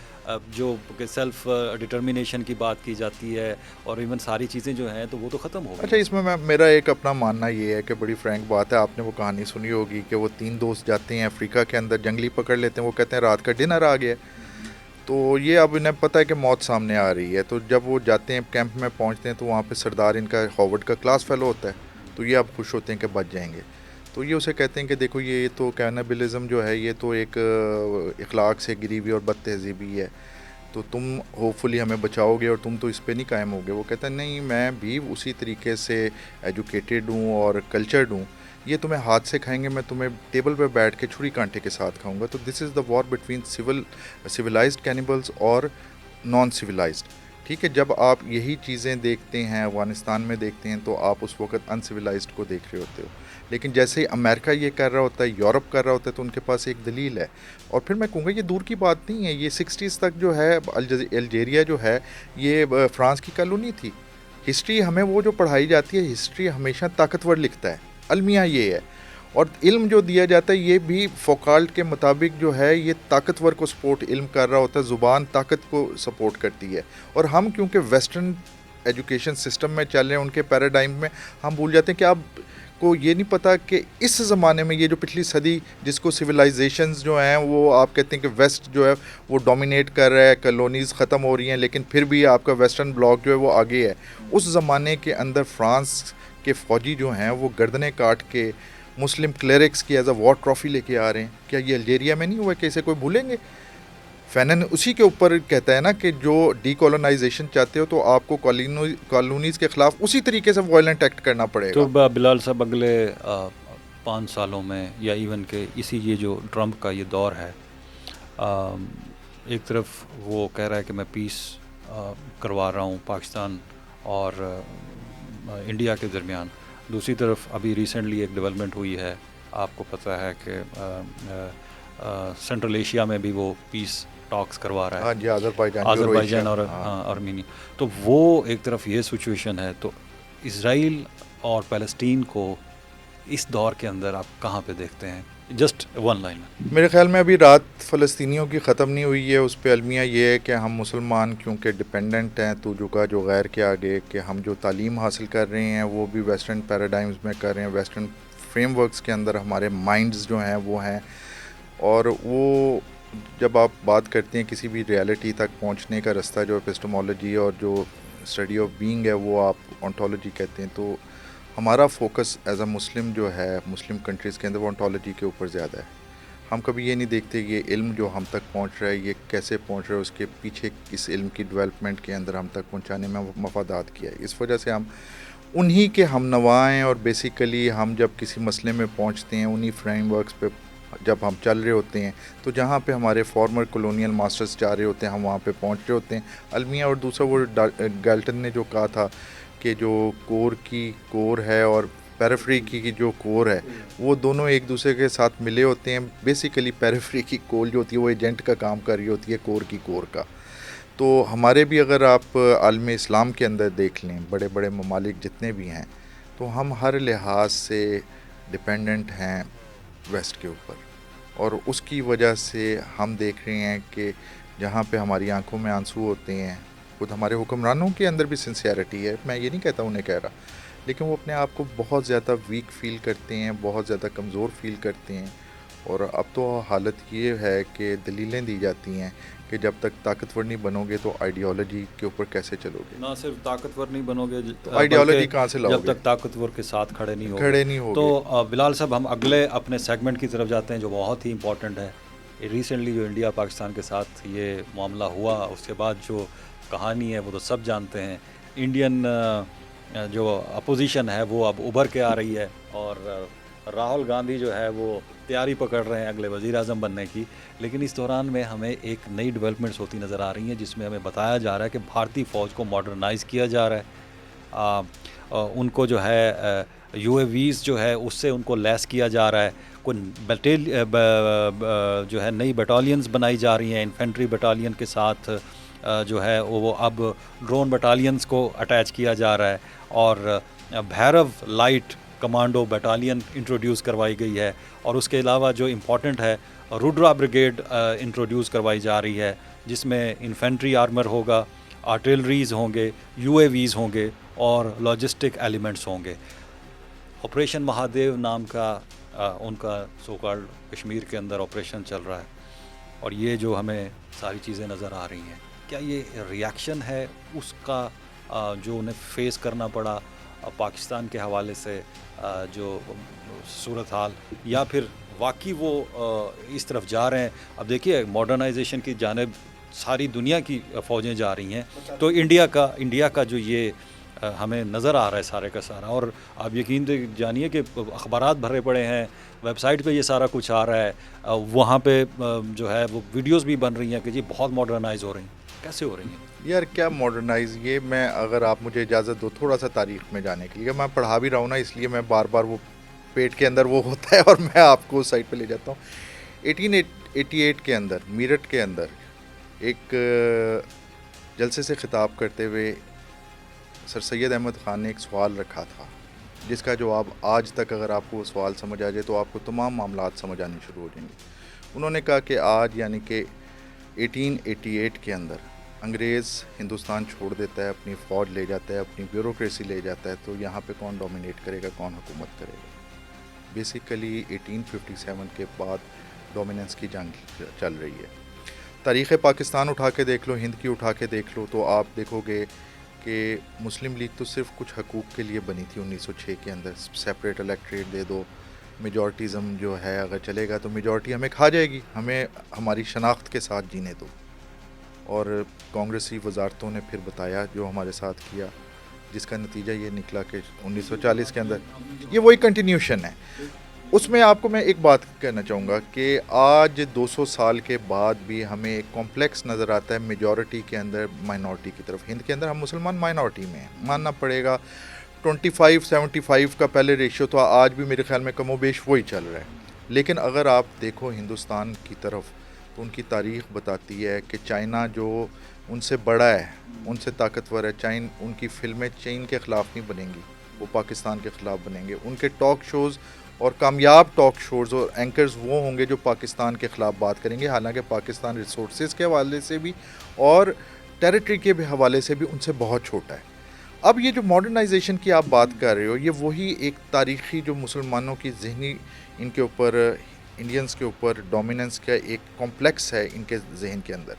जो सेल्फ डिटर्मिनेशन की बात की जाती है, और इवन सारी चीज़ें जो हैं तो वो तो ख़त्म हो गई। अच्छा, इसमें मेरा एक अपना मानना ये है कि बड़ी फ्रैंक बात है, आपने वो कहानी सुनी होगी कि वो 3 दोस्त जाते हैं अफ्रीका के अंदर, जंगली पकड़ लेते हैं, वो कहते हैं रात का डिनर आ गया। तो ये अब इन्हें पता है कि मौत सामने आ रही है, तो जब वो जाते हैं कैंप में पहुंचते हैं तो वहाँ पे सरदार इनका हॉवर्ड का क्लास फेलो होता है, तो ये अब खुश होते हैं कि बच जाएंगे। तो ये उसे कहते हैं कि देखो ये तो कैनिबलिज्म जो है ये तो एक इखलाक से गिरी हुई और बदतहजीबी है, तो तुम होपफुली हमें बचाओगे और तुम तो इस पे नहीं कायम होगे। वो कहता है नहीं, मैं भी उसी तरीके से एजुकेटेड हूँ और कल्चर्ड हूँ, ये तुम्हें हाथ से खाएंगे, मैं तुम्हें टेबल पे बैठ के छुरी कांटे के साथ खाऊंगा। तो this is the war between civilised cannibals और नॉन सिविलाइज्ड। ठीक है, जब आप यही चीज़ें देखते हैं अफ़गानिस्तान में देखते हैं तो आप उस वक्त अनसिविलाइज्ड को देख रहे होते हो। लेकिन जैसे ही अमेरिका ये कर रहा होता है, यूरोप कर रहा होता है, तो उनके पास एक दलील है। और फिर मैं कहूँगा ये दूर की बात नहीं है, ये 60s तक जो है अल्जीरिया जो है ये फ्रांस की कॉलोनी थी। हिस्ट्री हमें वो जो पढ़ाई जाती है, हिस्ट्री हमेशा ताकतवर लिखता है, अलमिया ये है। और इल्म जो दिया जाता है ये भी फोकाल्ट के मुताबिक जो है ये ताकतवर को सपोर्ट इल्म कर रहा होता है, ज़ुबान ताकत को सपोर्ट करती है। और हम क्योंकि वेस्टर्न एजुकेशन सिस्टम में चल रहे हैं, उनके पैराडाइम में हम भूल जाते हैं कि आप को ये नहीं पता कि इस ज़माने में ये जो पिछली सदी जिसको सिविलाइजेशंस जो हैं वो आप कहते हैं कि वेस्ट जो है वो डोमिनेट कर रहा है, कॉलोनीज़ ख़त्म हो रही हैं, लेकिन फिर भी आपका वेस्टर्न ब्लॉक जो है वो आगे है। उस ज़माने के अंदर फ्रांस के फ़ौजी जो हैं वो गर्दनें काट के मुस्लिम क्लेरिक्स की एज अ वॉर ट्रॉफ़ी लेके आ रहे हैं। क्या ये अल्जीरिया में नहीं हुआ कि इसे कोई भूलेंगे? फैनन उसी के ऊपर कहता है ना कि जो डीकोलोनाइजेशन चाहते हो तो आपको कॉलोनीज़ के ख़िलाफ़ उसी तरीके से वायलेंट एक्ट करना पड़ेगा। तो बिलाल साहब, अगले 5 सालों में या इवन के इसी ये जो ट्रंप का ये दौर है, एक तरफ वो कह रहा है कि मैं पीस करवा रहा हूँ पाकिस्तान और इंडिया के दरमियान, दूसरी तरफ अभी रिसेंटली एक डेवलपमेंट हुई है, आपको पता है कि सेंट्रल एशिया में भी वो पीस टॉक्स करवा रहा है। हाँ जी, आज़रबाईजान और आर्मीनिया। तो वो एक तरफ ये सिचुएशन है, तो इज़राइल और फ़लस्तीन को इस दौर के अंदर आप कहाँ पे देखते हैं? जस्ट वन लाइन में। मेरे ख्याल में अभी रात फ़लस्तीनियों की ख़त्म नहीं हुई है, उस पर अलमिया ये है कि हम मुसलमान क्योंकि डिपेंडेंट हैं तो जो गैर के आगे, कि हम जो तालीम हासिल कर रहे हैं वो भी वेस्टर्न पैराडाइम्स में कर रहे हैं, वेस्टर्न फ्रेमवर्क्स के अंदर हमारे माइंड्स जो हैं वो हैं। और वो जब आप बात करते हैं किसी भी रियलिटी तक पहुंचने का रास्ता जो एपिस्टेमोलॉजी और जो स्टडी ऑफ बीइंग है वो आप ऑन्टोलॉजी कहते हैं, तो हमारा फोकस एज अ मुस्लिम जो है मुस्लिम कंट्रीज़ के अंदर वो ऑन्टोलॉजी के ऊपर ज़्यादा है। हम कभी ये नहीं देखते कि ये इल्म जो हम तक पहुंच रहा है ये कैसे पहुंच रहा है, उसके पीछे इस इल्म की डेवलपमेंट के अंदर हम तक पहुंचाने में मफादात किया है। इस वजह से हम उन्हीं के हम नवा हैं और बेसिकली हम जब किसी मसले में पहुंचते हैं उन्हीं फ्रेमवर्क्स पे जब हम चल रहे होते हैं, तो जहाँ पे हमारे फॉर्मर कॉलोनियल मास्टर्स जा रहे होते हैं हम वहाँ पे पहुँच रहे होते हैं। अलमिया और दूसरा वो गैल्टन ने जो कहा था कि जो कोर की कोर है और पेरिफेरी की जो कोर है वो दोनों एक दूसरे के साथ मिले होते हैं। बेसिकली पेरिफेरी की कोर जो होती है वो एजेंट का काम कर रही होती है कोर की कोर का। तो हमारे भी अगर आप आलम इस्लाम के अंदर देख लें, बड़े बड़े ममालिक जितने भी हैं, तो हम हर लिहाज से डिपेंडेंट हैं वेस्ट के ऊपर, और उसकी वजह से हम देख रहे हैं कि जहाँ पे हमारी आंखों में आंसू होते हैं, खुद हमारे हुक्मरानों के अंदर भी सिंसियरिटी है, मैं ये नहीं कहता उन्हें कह रहा, लेकिन वो अपने आप को बहुत ज़्यादा वीक फील करते हैं, बहुत ज़्यादा कमज़ोर फील करते हैं। और अब तो हालत ये है कि दलीलें दी जाती हैं कि जब तक ताकतवर नहीं बनोगे तो आइडियोलॉजी के ऊपर कैसे चलोगे। ना सिर्फ ताकतवर नहीं बनोगे तो आइडियोलॉजी कहाँ से जब लाओगे तक ताकतवर के साथ खड़े नहीं होगे। तो बिलाल साहब, हम अगले अपने सेगमेंट की तरफ जाते हैं जो बहुत ही इम्पोर्टेंट है। रिसेंटली जो इंडिया पाकिस्तान के साथ ये मामला हुआ, उसके बाद जो कहानी है वो तो सब जानते हैं। इंडियन जो अपोजिशन है वो अब उभर के आ रही है और राहुल गांधी जो है वो तैयारी पकड़ रहे हैं अगले वज़ीर आज़म बनने की। लेकिन इस दौरान में हमें एक नई डेवलपमेंट्स होती नज़र आ रही हैं जिसमें हमें बताया जा रहा है कि भारतीय फ़ौज को मॉडर्नाइज़ किया जा रहा है। उनको जो है UAVs जो है उससे उनको लैस किया जा रहा है। कोई जो है नई बटालियंस बनाई जा रही हैं इन्फेंट्री बटालियन के साथ, जो है वो अब ड्रोन बटालियंस को अटैच किया जा रहा है और Bhairav light commando battalion introduce करवाई गई है। और उसके अलावा जो इम्पोर्टेंट है, रुद्रा ब्रिगेड इंट्रोड्यूस करवाई जा रही है जिसमें इन्फेंट्री आर्मर होगा, आर्टिलरीज़ होंगे, UAVs होंगे और लॉजिस्टिक एलिमेंट्स होंगे। ऑपरेशन महादेव नाम का उनका सो कॉल्ड कश्मीर के अंदर ऑपरेशन चल रहा है और ये जो हमें सारी चीज़ें नज़र आ रही हैं, क्या ये रिएक्शन है उसका जो उन्हें फेस करना पड़ा पाकिस्तान के हवाले से जो सूरत हाल, या फिर वाकई वो इस तरफ जा रहे हैं? अब देखिए मॉडर्नाइजेशन की जानिब सारी दुनिया की फ़ौजें जा रही हैं, तो इंडिया का जो ये हमें नज़र आ रहा है सारे का सारा, और आप यकीन जानिए कि अखबारात भरे पड़े हैं, वेबसाइट पे ये सारा कुछ आ रहा है, वहाँ पे जो है वो वीडियोस भी बन रही हैं कि जी बहुत मॉडर्नाइज हो रही हैं। कैसे हो रही हैं यार? क्या मॉडर्नाइज, ये मैं अगर आप मुझे इजाज़त दो थोड़ा सा तारीख़ में जाने के लिए, मैं पढ़ा भी रहा हूँ ना, इसलिए मैं बार बार वो पेट के अंदर वो होता है और मैं आपको उस साइड पे ले जाता हूँ। 1888 के अंदर मीरठ के अंदर एक जलसे से ख़िताब करते हुए सर सैयद अहमद ख़ान ने एक सवाल रखा था जिसका जवाब आज तक अगर आपको वो सवाल समझ आ जाए तो आपको तमाम मामलात समझ आने शुरू हो जाएंगे। उन्होंने कहा कि आज यानी कि 1888 के अंदर अंग्रेज़ हिंदुस्तान छोड़ देता है, अपनी फ़ौज ले जाता है, अपनी ब्यूरोक्रेसी ले जाता है, तो यहाँ पे कौन डोमिनेट करेगा, कौन हुकूमत करेगा? बेसिकली 1857 के बाद डोमिनेंस की जंग चल रही है। तारीख़ पाकिस्तान उठा के देख लो, हिंद की उठा के देख लो, तो आप देखोगे कि मुस्लिम लीग तो सिर्फ कुछ हकूक़ के लिए बनी थी 1906 के अंदर। सेपरेट इलेक्ट्रेट दे दो, मेजॉरिटीज़म जो है अगर चलेगा तो मेजॉरिटी हमें खा जाएगी, हमें हमारी शनाख्त के साथ जीने दो। और कांग्रेसी वजारतों ने फिर बताया जो हमारे साथ किया, जिसका नतीजा ये निकला कि 1940 के अंदर ये वही कंटिन्यूशन है। उसमें आपको मैं एक बात कहना चाहूँगा कि आज 200 साल के बाद भी हमें एक कॉम्प्लेक्स नज़र आता है मेजॉरिटी के अंदर माइनॉरिटी की तरफ। हिंद के अंदर हम मुसलमान माइनॉरिटी में हैं, मानना पड़ेगा। 25-75 का पहले रेशियो तो आज भी मेरे ख्याल में कमोबेश वही चल रहा है। लेकिन अगर आप देखो हिंदुस्तान की तरफ तो उनकी तारीख़ बताती है कि चाइना जो उनसे बड़ा है, उनसे ताकतवर है, उनकी फ़िल्में चीन के ख़िलाफ़ नहीं बनेंगी, वो पाकिस्तान के ख़िलाफ़ बनेंगे। उनके टॉक शोज़ और कामयाब टॉक शोज़ और एंकर्स वो होंगे जो पाकिस्तान के ख़िलाफ़ बात करेंगे। हालांकि पाकिस्तान रिसोर्सेज के हवाले से भी और टेरिटरी के भी हवाले से भी उनसे बहुत छोटा है। अब ये जो मॉडर्नाइजेशन की आप बात कर रहे हो, ये वही एक तारीख़ी जो मुसलमानों की ज़हनी इनके ऊपर, इंडियंस के ऊपर डोमिनेंस का एक कॉम्प्लेक्स है इनके जहन के अंदर।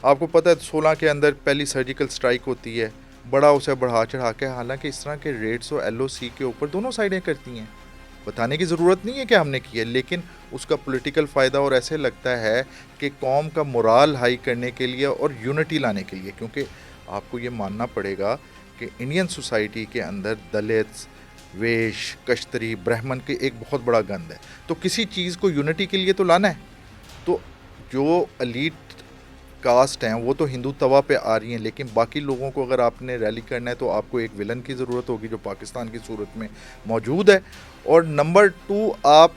आपको पता है 16 के अंदर पहली सर्जिकल स्ट्राइक होती है, बड़ा उसे बढ़ा चढ़ा के, हालांकि इस तरह के रेड्स और LOC के ऊपर दोनों साइडें करती हैं, बताने की ज़रूरत नहीं है कि हमने किया, लेकिन उसका पॉलिटिकल फ़ायदा और ऐसे लगता है कि कौम का मोराल हाई करने के लिए और यूनिटी लाने के लिए, क्योंकि आपको ये मानना पड़ेगा कि इंडियन सोसाइटी के अंदर दलित, वेश, कश्तरी, ब्राह्मण के एक बहुत बड़ा गंद है। तो किसी चीज़ को यूनिटी के लिए तो लाना है। तो जो एलीट कास्ट हैं वो तो हिंदू तवा पे आ रही हैं, लेकिन बाकी लोगों को अगर आपने रैली करना है तो आपको एक विलन की ज़रूरत होगी जो पाकिस्तान की सूरत में मौजूद है। और नंबर 2, आप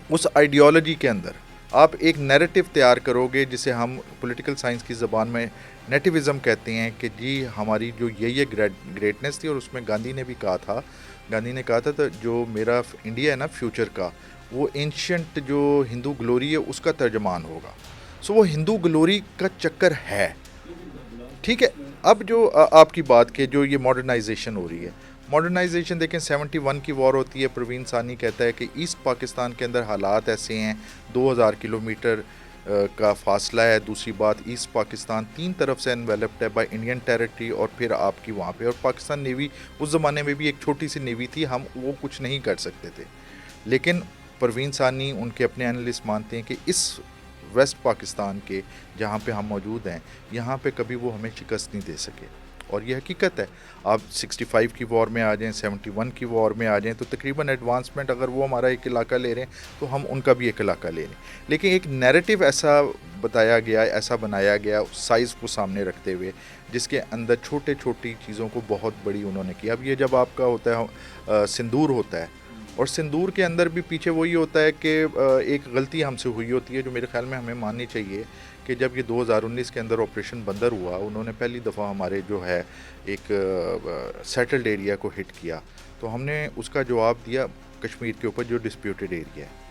उस आइडियोलॉजी के अंदर आप एक नैरेटिव तैयार करोगे जिसे हम पॉलिटिकल साइंस की ज़बान में नेटिविज़म कहते हैं कि जी हमारी जो ये ग्रेटनेस थी। और उसमें गांधी ने भी कहा था, तो जो मेरा इंडिया है ना फ्यूचर का, वो एंशियंट जो हिंदू ग्लोरी है उसका तर्जमान होगा। सो वो हिंदू ग्लोरी का चक्कर है, ठीक है। अब जो आपकी बात के जो ये मॉडर्नाइजेशन हो रही है, मॉडर्नाइजेशन देखें 71 की वॉर होती है, प्रवीण सानी कहता है कि ईस्ट पाकिस्तान के अंदर हालात ऐसे हैं, 2000 किलोमीटर का फासला है। दूसरी बात, ईस्ट पाकिस्तान 3 तरफ से एनवेलप्ड है बाय इंडियन टेरिटरी और फिर आपकी वहाँ पे, और पाकिस्तान नेवी उस ज़माने में भी एक छोटी सी नेवी थी, हम वो कुछ नहीं कर सकते थे। लेकिन प्रवीण सानी उनके अपने एनालिस्ट मानते हैं कि इस वेस्ट पाकिस्तान के जहाँ पे हम मौजूद हैं, यहाँ पे कभी वो हमें शिकस्त नहीं दे सके, और ये हकीकत है। आप 65 की वॉर में आ जाएं, 71 की वॉर में आ जाएं, तो तकरीबन एडवांसमेंट अगर वो हमारा एक इलाका ले रहे हैं तो हम उनका भी एक इलाका ले लें। लेकिन एक नैरेटिव ऐसा बताया गया, ऐसा बनाया गया साइज़ को सामने रखते हुए, जिसके अंदर छोटे छोटी चीज़ों को बहुत बड़ी उन्होंने किया। अब ये जब आपका होता है सिंदूर होता है, और सिंदूर के अंदर भी पीछे वही होता है कि एक गलती हमसे हुई होती है जो मेरे ख्याल में हमें माननी चाहिए, कि जब ये 2019 के अंदर ऑपरेशन बंदर हुआ, उन्होंने पहली दफ़ा हमारे जो है एक सेटल्ड एरिया को हिट किया, तो हमने उसका जवाब दिया कश्मीर के ऊपर जो डिस्प्यूटेड एरिया है।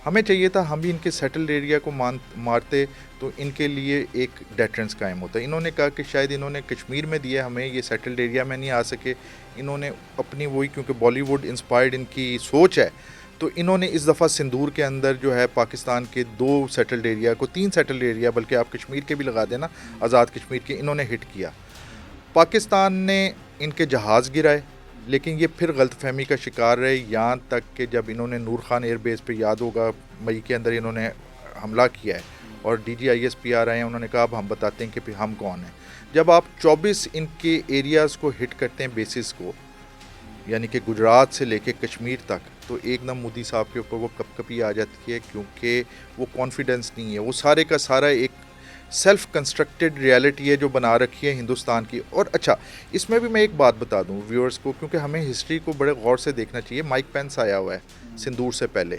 हमें चाहिए था हम भी इनके सेटल्ड एरिया को मारते तो इनके लिए एक डेटरेंस कायम होता। इन्होंने कहा कि शायद इन्होंने कश्मीर में दिया, हमें ये सेटल्ड एरिया में नहीं आ सके। इन्होंने अपनी वही, क्योंकि बॉलीवुड इंस्पायर्ड इनकी सोच है, तो इन्होंने इस दफ़ा सिंदूर के अंदर जो है पाकिस्तान के 2 सेटल्ड एरिया को, 3 सेटल्ड एरिया, बल्कि आप कश्मीर के भी लगा देना, आज़ाद कश्मीर के, इन्होंने हिट किया। पाकिस्तान ने इनके जहाज़ गिराए, लेकिन ये फिर गलतफहमी का शिकार रहे, यहाँ तक कि जब इन्होंने नूर खान एयरबेस पे, याद होगा मई के अंदर इन्होंने हमला किया है, और DGISP आ रहे हैं, उन्होंने कहा अब हम बताते हैं कि फिर हम कौन हैं। जब आप 24 इनके एरियाज़ को हिट करते हैं बेसिस को, यानी कि गुजरात से लेके कश्मीर तक, तो एकदम मोदी साहब के ऊपर वो कपकपी आ जाती है, क्योंकि वो कॉन्फिडेंस नहीं है, वो सारे का सारा एक सेल्फ कंस्ट्रक्टेड रियलिटी है जो बना रखी है हिंदुस्तान की। और अच्छा, इसमें भी मैं एक बात बता दूं व्यूअर्स को, क्योंकि हमें हिस्ट्री को बड़े गौर से देखना चाहिए। माइक पेंस आया हुआ है सिंदूर से पहले,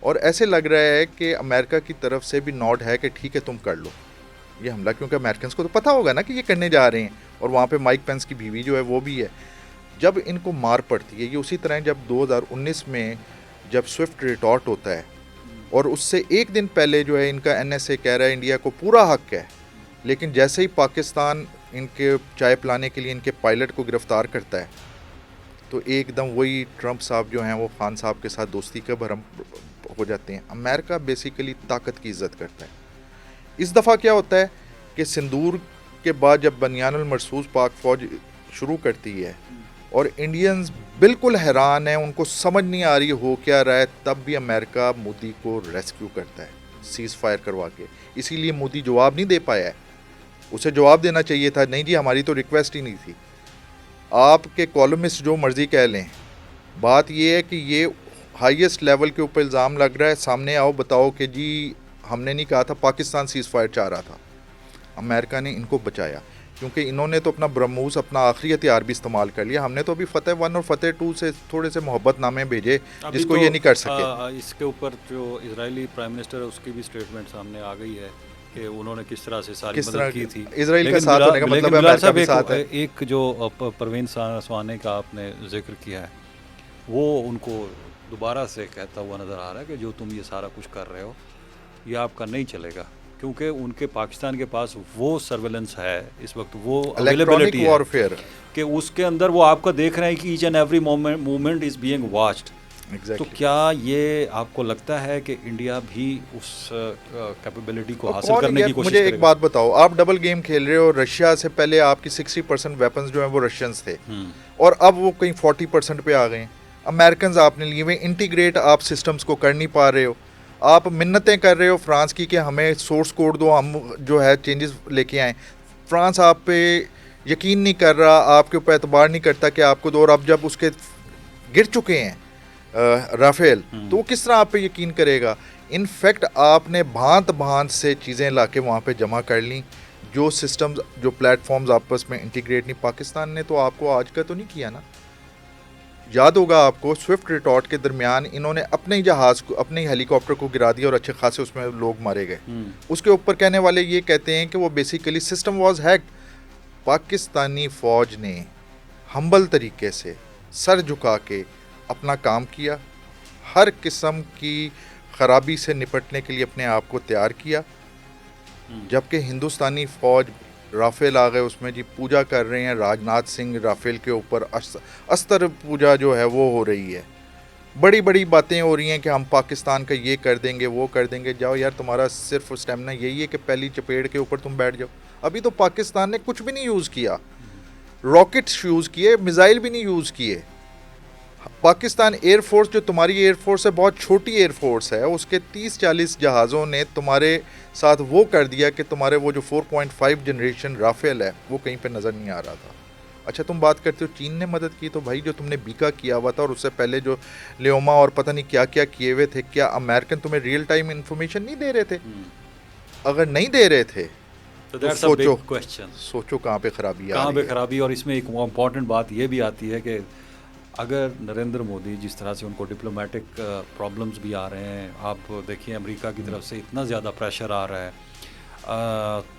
और ऐसे लग रहा है कि अमेरिका की तरफ से भी नॉट है कि ठीक है तुम कर लो ये हमला, क्योंकि अमेरिकन को तो पता होगा ना कि ये करने जा रहे हैं, और वहाँ पे माइक पेंस की बीवी जो है वो भी है। जब इनको मार पड़ती है, ये उसी तरह जब 2019 में जब स्विफ्ट रिटॉर्ट होता है, और उससे एक दिन पहले जो है इनका NSA कह रहा है इंडिया को पूरा हक है, लेकिन जैसे ही पाकिस्तान इनके चाय पिलाने के लिए इनके पायलट को गिरफ़्तार करता है, तो एकदम वही ट्रंप साहब जो हैं वो खान साहब के साथ दोस्ती का भरम हो जाते हैं। अमेरिका बेसिकली ताकत की इज़्ज़त करता है। इस दफ़ा क्या होता है कि सिंदूर के बाद जब बनियानुल मरसूस पाक फ़ौज शुरू करती है, और इंडियंस बिल्कुल हैरान हैं, उनको समझ नहीं आ रही हो क्या रहा है, तब भी अमेरिका मोदी को रेस्क्यू करता है सीज़ फायर करवा के। इसीलिए मोदी जवाब नहीं दे पाया है, उसे जवाब देना चाहिए था, नहीं जी हमारी तो रिक्वेस्ट ही नहीं थी। आपके कॉलमिस्ट जो मर्ज़ी कह लें, बात ये है कि ये हाईएस्ट लेवल के ऊपर इल्ज़ाम लग रहा है, सामने आओ बताओ कि जी हमने नहीं कहा था, पाकिस्तान सीज़ फायर चाह रहा था, अमेरिका ने इनको बचाया, क्योंकि इन्होंने तो अपना ब्रह्मोस, अपना आखिरी हथियार भी इस्तेमाल कर लिया। हमने तो अभी फतेह 1 और फतेह 2 से थोड़े से मोहब्बत नामे भेजे जिसको तो, ये नहीं कर सके। इसके ऊपर जो इजरायली प्राइम मिनिस्टर है उसकी भी स्टेटमेंट सामने आ गई है कि उन्होंने किस तरह से सारी मदद की थी। इजराइल का साथ होने का मतलब है अमेरिका भी साथ है। एक जो परवीन सानी का आपने जिक्र किया है, वो उनको दोबारा से कहता हुआ नज़र आ रहा है कि जो तुम ये सारा कुछ कर रहे हो ये आपका नहीं चलेगा, क्योंकि उनके पाकिस्तान के पास वो सर्वेलेंस है इस वक्त, वो अवेलेबिलिटी वॉरफेयर कि उसके अंदर वो आपका देख रहे हैं कि each and every movement is being watched. तो क्या ये आपको लगता है कि इंडिया भी उस कैपेबिलिटी को हासिल करने की कोशिश करेगा? मुझे एक बात बताओ, आप डबल गेम खेल रहे हो। रशिया से पहले आपकी 60% वेपन्स जो हैं वो रशियंस थे, और अब वो कहीं 40% पे आ गए हैं। अमेरिकन आपने लिए हुए, इंटीग्रेट आप सिस्टम्स को कर नहीं पा रहे हो। आप मिन्नतें कर रहे हो फ्रांस की कि हमें सोर्स कोड दो, हम जो है चेंजेस लेके आएँ। फ्रांस आप पे यकीन नहीं कर रहा, आपके ऊपर एतबार नहीं करता कि आपको दो, और अब जब उसके गिर चुके हैं राफेल, तो वो किस तरह आप पे यकीन करेगा। इनफैक्ट आपने भांत भांत से चीज़ें ला के वहाँ पर जमा कर ली, जो सिस्टम्स जो प्लेटफॉर्म्स आपस में इंटीग्रेट नहीं। पाकिस्तान ने तो आपको आज का तो नहीं किया ना, याद होगा आपको स्विफ्ट रिटॉर्ट के दरमियान इन्होंने अपने ही जहाज़ को, अपने ही हेलीकॉप्टर को गिरा दिया और अच्छे खासे उसमें लोग मारे गए। उसके ऊपर कहने वाले ये कहते हैं कि वो basically system was hacked. Pakistani फ़ौज ने हम्बल तरीके से सर झुका के अपना काम किया, हर किस्म की ख़राबी से निपटने के लिए अपने आप को तैयार किया, जबकि हिंदुस्तानी फ़ौज राफेल आ गए उसमें जी पूजा कर रहे हैं। राजनाथ सिंह राफेल के ऊपर अस्तर पूजा जो है वो हो रही है, बड़ी बड़ी बातें हो रही हैं कि हम पाकिस्तान का ये कर देंगे वो कर देंगे। जाओ यार, तुम्हारा सिर्फ स्टेमिना यही है कि पहली चपेट के ऊपर तुम बैठ जाओ। अभी तो पाकिस्तान ने कुछ भी नहीं यूज़ किया, रॉकेट्स यूज़ किए, मिसाइल भी नहीं यूज़ किए। पाकिस्तान एयरफोर्स जो तुम्हारी एयरफोर्स है, बहुत छोटी एयरफोर्स है, उसके 30-40 जहाज़ों ने तुम्हारे साथ वो कर दिया कि तुम्हारे वो जो 4.5 जनरेशन राफेल है वो कहीं पे नज़र नहीं आ रहा था। अच्छा, तुम बात करते हो चीन ने मदद की, तो भाई जो तुमने बीका किया हुआ था और उससे पहले जो लियोमा और पता नहीं क्या क्या किए हुए थे, क्या अमेरिकन तुम्हें रियल टाइम इंफॉर्मेशन नहीं दे रहे थे? अगर नहीं दे रहे थे तो सोचो सोचो कहाँ पे खराबी आ रही है। और इसमें एक इम्पॉर्टेंट बात ये भी आती है कि अगर नरेंद्र मोदी जिस तरह से उनको डिप्लोमेटिक प्रॉब्लम्स भी आ रहे हैं, आप देखिए अमेरिका की तरफ से इतना ज़्यादा प्रेशर आ रहा है,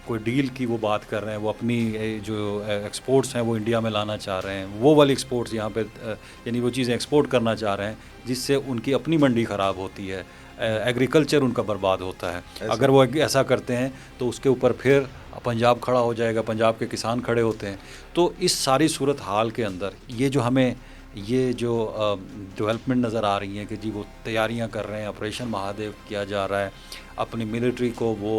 कोई डील की वो बात कर रहे हैं, वो अपनी जो एक्सपोर्ट्स हैं वो इंडिया में लाना चाह रहे हैं, वो वाली एक्सपोर्ट्स यहाँ पे यानी वो चीज़ें एक्सपोर्ट करना चाह रहे हैं जिससे उनकी अपनी मंडी ख़राब होती है, एग्रीकल्चर उनका बर्बाद होता है। अगर वो ऐसा करते हैं तो उसके ऊपर फिर पंजाब खड़ा हो जाएगा, पंजाब के किसान खड़े होते हैं। तो इस सारी सूरत हाल के अंदर ये जो हमें ये जो डेवलपमेंट नज़र आ रही हैं कि जी वो तैयारियां कर रहे हैं, ऑपरेशन महादेव किया जा रहा है, अपनी मिलिट्री को वो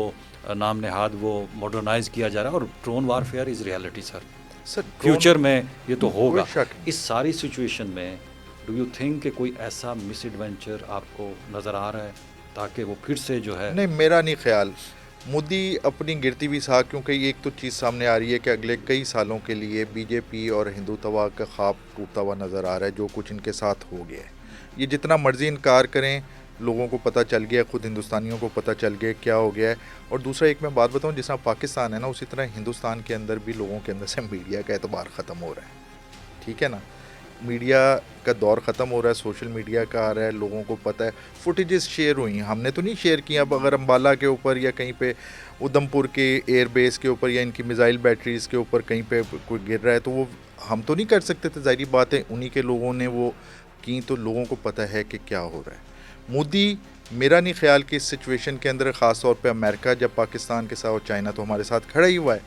नाम नहाद वो मॉडर्नाइज़ किया जा रहा है, और drone warfare is reality sir future में ये तो होगा। इस सारी सिचुएशन में डू यू थिंक कि कोई ऐसा मिस एडवेंचर आपको नज़र आ रहा है ताकि वो फिर से जो है? नहीं, मेरा नहीं ख्याल। मोदी अपनी गिरती हुई साख, क्योंकि एक तो चीज़ सामने आ रही है कि अगले कई सालों के लिए बीजेपी और हिंदुत्व का ख्वाब टूटता हुआ नज़र आ रहा है, जो कुछ इनके साथ हो गया है। ये जितना मर्जी इनकार करें, लोगों को पता चल गया, खुद हिंदुस्तानियों को पता चल गया क्या हो गया है। और दूसरा एक मैं बात बताऊं, जिस तरह पाकिस्तान है ना, उसी तरह हिंदुस्तान के अंदर भी लोगों के अंदर से मीडिया का एतबार ख़त्म हो रहा है। ठीक है ना, मीडिया का दौर ख़त्म हो रहा है, सोशल मीडिया का आ रहा है, लोगों को पता है। फुटेजेस शेयर हुई, हमने तो नहीं शेयर किया। अब अगर अम्बाला के ऊपर या कहीं पे उधमपुर के एयरबेस के ऊपर या इनकी मिसाइल बैटरीज़ के ऊपर कहीं पे कोई गिर रहा है, तो वो हम तो नहीं कर सकते थे, ज़ाहिर बात है। उन्हीं के लोगों ने वो की, तो लोगों को पता है कि क्या हो रहा है। मोदी, मेरा नहीं ख्याल कि इस सिचुएशन के अंदर ख़ास तौर पे अमेरिका जब पाकिस्तान के साथ और चाइना तो हमारे साथ खड़ा ही हुआ है,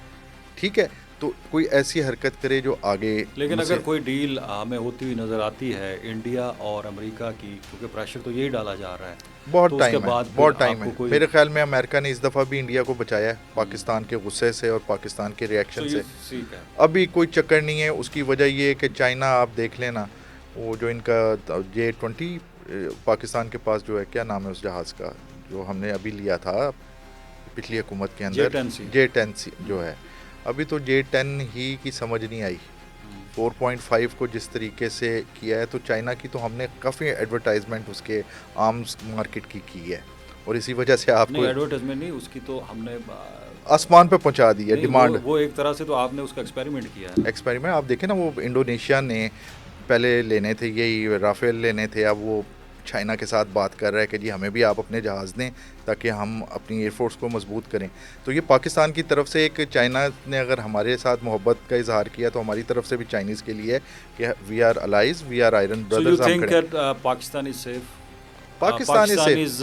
ठीक है, तो कोई ऐसी हरकत करे जो आगे। लेकिन अगर कोई डील हमें होती हुई नज़र आती है इंडिया और अमेरिका की, क्योंकि प्रेशर तो यही डाला जा रहा है, बहुत तो टाइम उसके है, बाद बहुत टाइम है। मेरे ख्याल में अमेरिका ने इस दफ़ा भी इंडिया को बचाया है पाकिस्तान के गुस्से से और पाकिस्तान के रिएक्शन से। अभी कोई चक्कर नहीं है। उसकी वजह ये है कि चाइना, आप देख लेना, वो जो इनका J-20 पाकिस्तान के पास जो है, क्या नाम है उस जहाज़ का जो हमने अभी लिया था पिछली हुकूमत के अंदर, J-10 जो है, अभी तो J-10 ही की समझ नहीं आई। 4.5 को जिस तरीके से किया है, तो चाइना की तो हमने काफ़ी एडवर्टाइजमेंट उसके आर्म्स मार्केट की है, और इसी वजह से आपको एडवर्टाइजमेंट नहीं, उसकी तो हमने आसमान पे पहुंचा दी है डिमांड। वो एक तरह से तो आपने उसका एक्सपेरिमेंट किया है। एक्सपेरिमेंट आप देखें ना, वो इंडोनेशिया ने पहले लेने थे, यही राफेल लेने थे, अब वो चाइना के साथ बात कर रहा है कि जी हमें भी आप अपने जहाज़ दें ताकि हम अपनी एयरफोर्स को मजबूत करें। तो ये पाकिस्तान की तरफ से एक, चाइना ने अगर हमारे साथ मोहब्बत का इजहार किया, तो हमारी तरफ से भी चाइनीज़ के लिए कि we are allies, we are iron brothers. Pakistan is safe, Pakistan is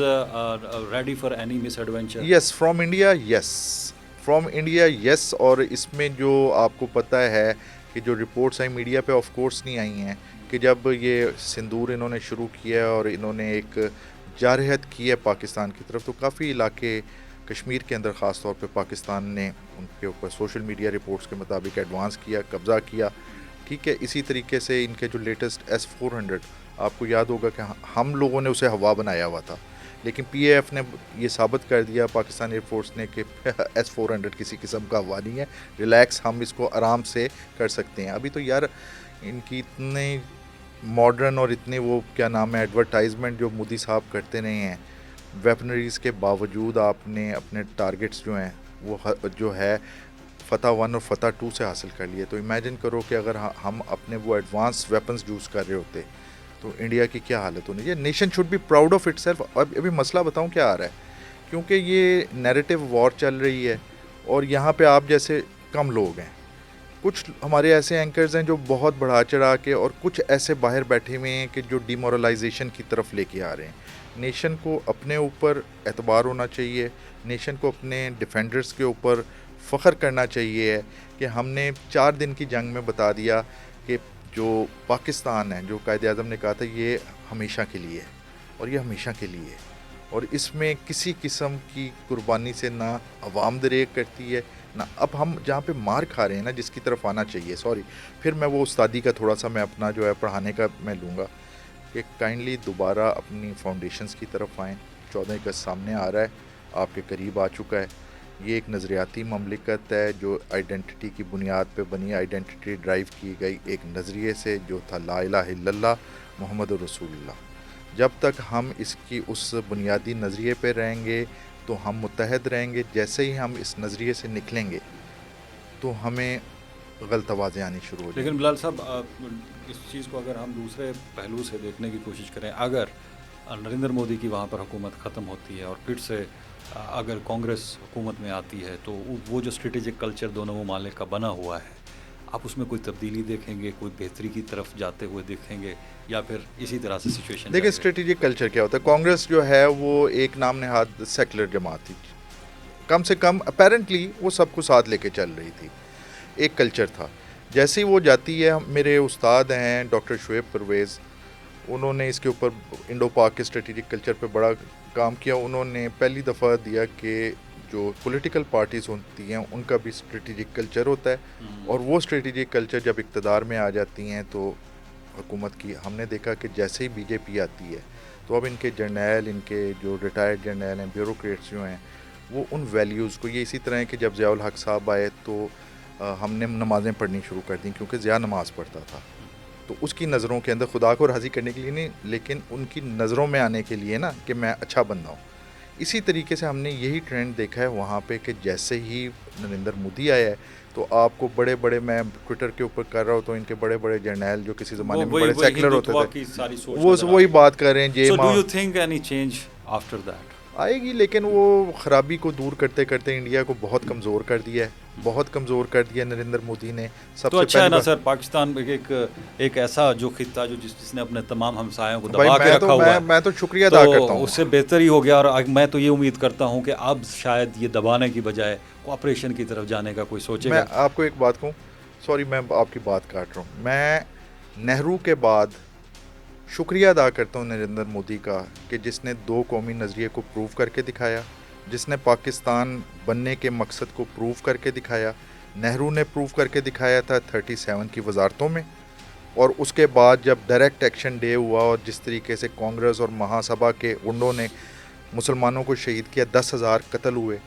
ready for any misadventure? Yes, from India, yes, from India, yes। और इसमें जो आपको पता है कि जो रिपोर्ट्स आई मीडिया पे, ऑफ कोर्स नहीं आई हैं, कि जब ये सिंदूर इन्होंने शुरू किया और इन्होंने एक जारहत की है पाकिस्तान की तरफ, तो काफ़ी इलाके कश्मीर के अंदर ख़ास तौर पे पाकिस्तान ने उनके ऊपर सोशल मीडिया रिपोर्ट्स के मुताबिक एडवांस किया, कब्ज़ा किया, ठीक है। इसी तरीके से इनके जो लेटेस्ट S-400 आपको याद होगा कि हम लोगों ने उसे हवा बनाया हुआ था, लेकिन पीएएफ ने ये साबित कर दिया पाकिस्तान एयरफोर्स ने कि S-400 किसी किस्म का हवा नहीं है, रिलैक्स, हम इसको आराम से कर सकते हैं। अभी तो यार इनकी इतने मॉडर्न और इतने वो क्या नाम है एडवर्टाइजमेंट जो मोदी साहब करते रहे हैं, वेपनरीज़ के बावजूद आपने अपने टारगेट्स जो हैं वो जो है फ़तह 1 और फ़तह 2 से हासिल कर लिए। तो इमेजिन करो कि अगर हम अपने वो एडवांस वेपन्स यूज़ कर रहे होते तो इंडिया की क्या हालत होनी चाहिए। Nation should be proud of itself. अब अभी मसला बताऊं क्या आ रहा है, क्योंकि ये नैरेटिव वॉर चल रही है और यहाँ पे आप जैसे कम लोग हैं, कुछ हमारे ऐसे एंकर्स हैं जो बहुत बढ़ा चढ़ा के, और कुछ ऐसे बाहर बैठे हुए हैं कि जो डिमोरलाइजेशन की तरफ लेके आ रहे हैं। नेशन को अपने ऊपर एतबार होना चाहिए, नेशन को अपने डिफेंडर्स के ऊपर फ़ख्र करना चाहिए कि हमने 4 दिन की जंग में बता दिया कि जो पाकिस्तान है, जो कायदे आज़म ने कहा था, ये हमेशा के लिए है और ये हमेशा के लिए है, और इसमें किसी किस्म की कुर्बानी से ना अवाम दरेक करती है ना। अब हम जहाँ पे मार खा रहे हैं ना, जिसकी तरफ आना चाहिए, सॉरी फिर मैं वो उस्तादी का थोड़ा सा मैं अपना जो है पढ़ाने का मैं लूँगा कि काइंडली दोबारा अपनी फाउंडेशंस की तरफ आएँ। 14 अगस्त सामने आ रहा है, आपके करीब आ चुका है। ये एक नज़रियाती ममलिकत है जो आइडेंटिटी की बुनियाद पे बनी, आइडेंटिटी ड्राइव की गई एक नज़रिए से जो था ला इलाहा इल्लल्लाह मुहम्मद रसूलुल्लाह। जब तक हम इसकी उस बुनियादी नज़रिए पे रहेंगे तो हम मुत्तहद रहेंगे। जैसे ही हम इस नज़रिए से निकलेंगे तो हमें गलत आवाज़ें आनी शुरू हो जाएंगी। लेकिन बिलाल साहब, इस चीज़ को अगर हम दूसरे पहलू से देखने की कोशिश करें, अगर नरेंद्र मोदी की वहाँ पर हुकूमत ख़त्म होती है और फिर से अगर कांग्रेस हुकूमत में आती है, तो वो जो स्ट्रेटेजिक कल्चर दोनों ममालिक का बना हुआ है, आप उसमें कोई तब्दीली देखेंगे, कोई बेहतरी की तरफ जाते हुए देखेंगे, या फिर इसी तरह से सिचुएशन? देखिए स्ट्रेटेजिक कल्चर क्या होता है। कांग्रेस जो है वो एक नाम नहाद सेकुलर जमात थी, कम से कम अपेरेंटली वो सबको साथ लेके चल रही थी, एक कल्चर था। जैसे ही वो जाती है, मेरे उस्ताद हैं डॉक्टर शुएब परवेज़, उन्होंने इसके ऊपर इंडो पाक के स्ट्रेटेजिक कल्चर पे बड़ा काम किया। उन्होंने पहली दफ़ा दिया कि जो पॉलिटिकल पार्टीज़ होती हैं उनका भी स्ट्रेटेजिक कल्चर होता है, और वो स्ट्रेटेजिक कल्चर जब इक़्तिदार में आ जाती हैं तो हुकूमत की, हमने देखा कि जैसे ही बीजेपी आती है तो अब इनके जर्नैल, इनके जो रिटायर्ड जर्नैल हैं, ब्यूरोक्रेट्स जो हैं, वो उन वैल्यूज़ को, ये इसी तरह है कि जब ज़िया उल हक साहब आए तो हमने नमाज़ें पढ़नी शुरू कर दी, क्योंकि ज़िया नमाज़ पढ़ता था। तो उसकी नज़रों के अंदर, खुदा को राज़ी करने के लिए नहीं, लेकिन उनकी नज़रों में आने के लिए ना, कि मैं अच्छा बंदा हूँ। इसी तरीके से हमने यही ट्रेंड देखा है वहाँ पे कि जैसे ही नरेंद्र मोदी आया है तो आपको बड़े बड़े, मैं ट्विटर के ऊपर कर रहा हूँ तो इनके बड़े बड़े जर्नैल जो किसी ज़माने में बड़े सेकुलर होते थे, वो वही बात कर रहे हैं। जे do you think any change after that आएगी? लेकिन वो ख़राबी को दूर करते करते इंडिया को बहुत कमज़ोर कर दिया है, बहुत कमज़ोर कर दिया नरेंद्र मोदी ने। सबसे तो अच्छा है ना सर, पाकिस्तान एक ऐसा जो खित्ता जो जिसने अपने तमाम हमसायों को दबा के रखा हुआ है, मैं तो शुक्रिया अदा करता हूँ, उससे बेहतर ही हो गया। और मैं तो ये उम्मीद करता हूँ कि अब शायद ये दबाने की बजाय कोऑपरेशन की तरफ जाने का कोई सोचेगा। मैं आपको एक बात कहूँ, सॉरी मैं आपकी बात काट रहा हूँ, मैं नेहरू के बाद शुक्रिया अदा करता हूँ नरेंद्र मोदी का कि जिसने 2 कौमी नज़रिए को प्रूव करके दिखाया, जिसने पाकिस्तान बनने के मकसद को प्रूव करके दिखाया। नेहरू ने प्रूव करके दिखाया था 37 की वजारतों में, और उसके बाद जब डायरेक्ट एक्शन डे हुआ और जिस तरीके से कांग्रेस और महासभा के गुंडों ने मुसलमानों को शहीद किया, 10,000 कत्ल हुए,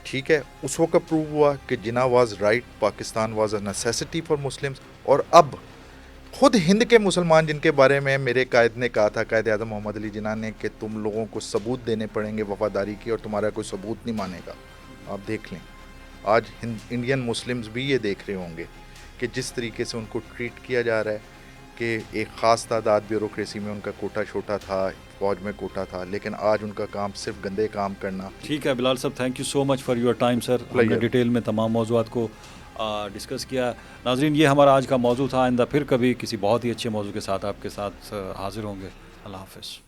ठीक है, उस वक्त प्रूव हुआ कि Jinnah was right, Pakistan was a necessity for Muslims. और अब खुद हिंद के मुसलमान, जिनके बारे में मेरे कायद ने कहा था, कायद आज़म मोहम्मद अली जिन्ना ने, कि तुम लोगों को सबूत देने पड़ेंगे वफ़ादारी की और तुम्हारा कोई सबूत नहीं मानेगा। आप देख लें, आज इंडियन मुस्लिम्स भी ये देख रहे होंगे कि जिस तरीके से उनको ट्रीट किया जा रहा है, कि एक ख़ास तादाद ब्यूरोक्रेसी में उनका कोटा छोटा था, फौज में कोटा था, लेकिन आज उनका काम सिर्फ गंदे काम करना। ठीक है बिलाल साहब, thank you so much for your time sir. हमने डिटेल में तमाम मौज़ूआत को डिस्कस किया। नाज़रीन, ये हमारा आज का मौजू था। आइंदा फिर कभी किसी बहुत ही अच्छे मौजू के साथ आपके साथ हाज़िर होंगे। अल्लाह हाफ़िज़।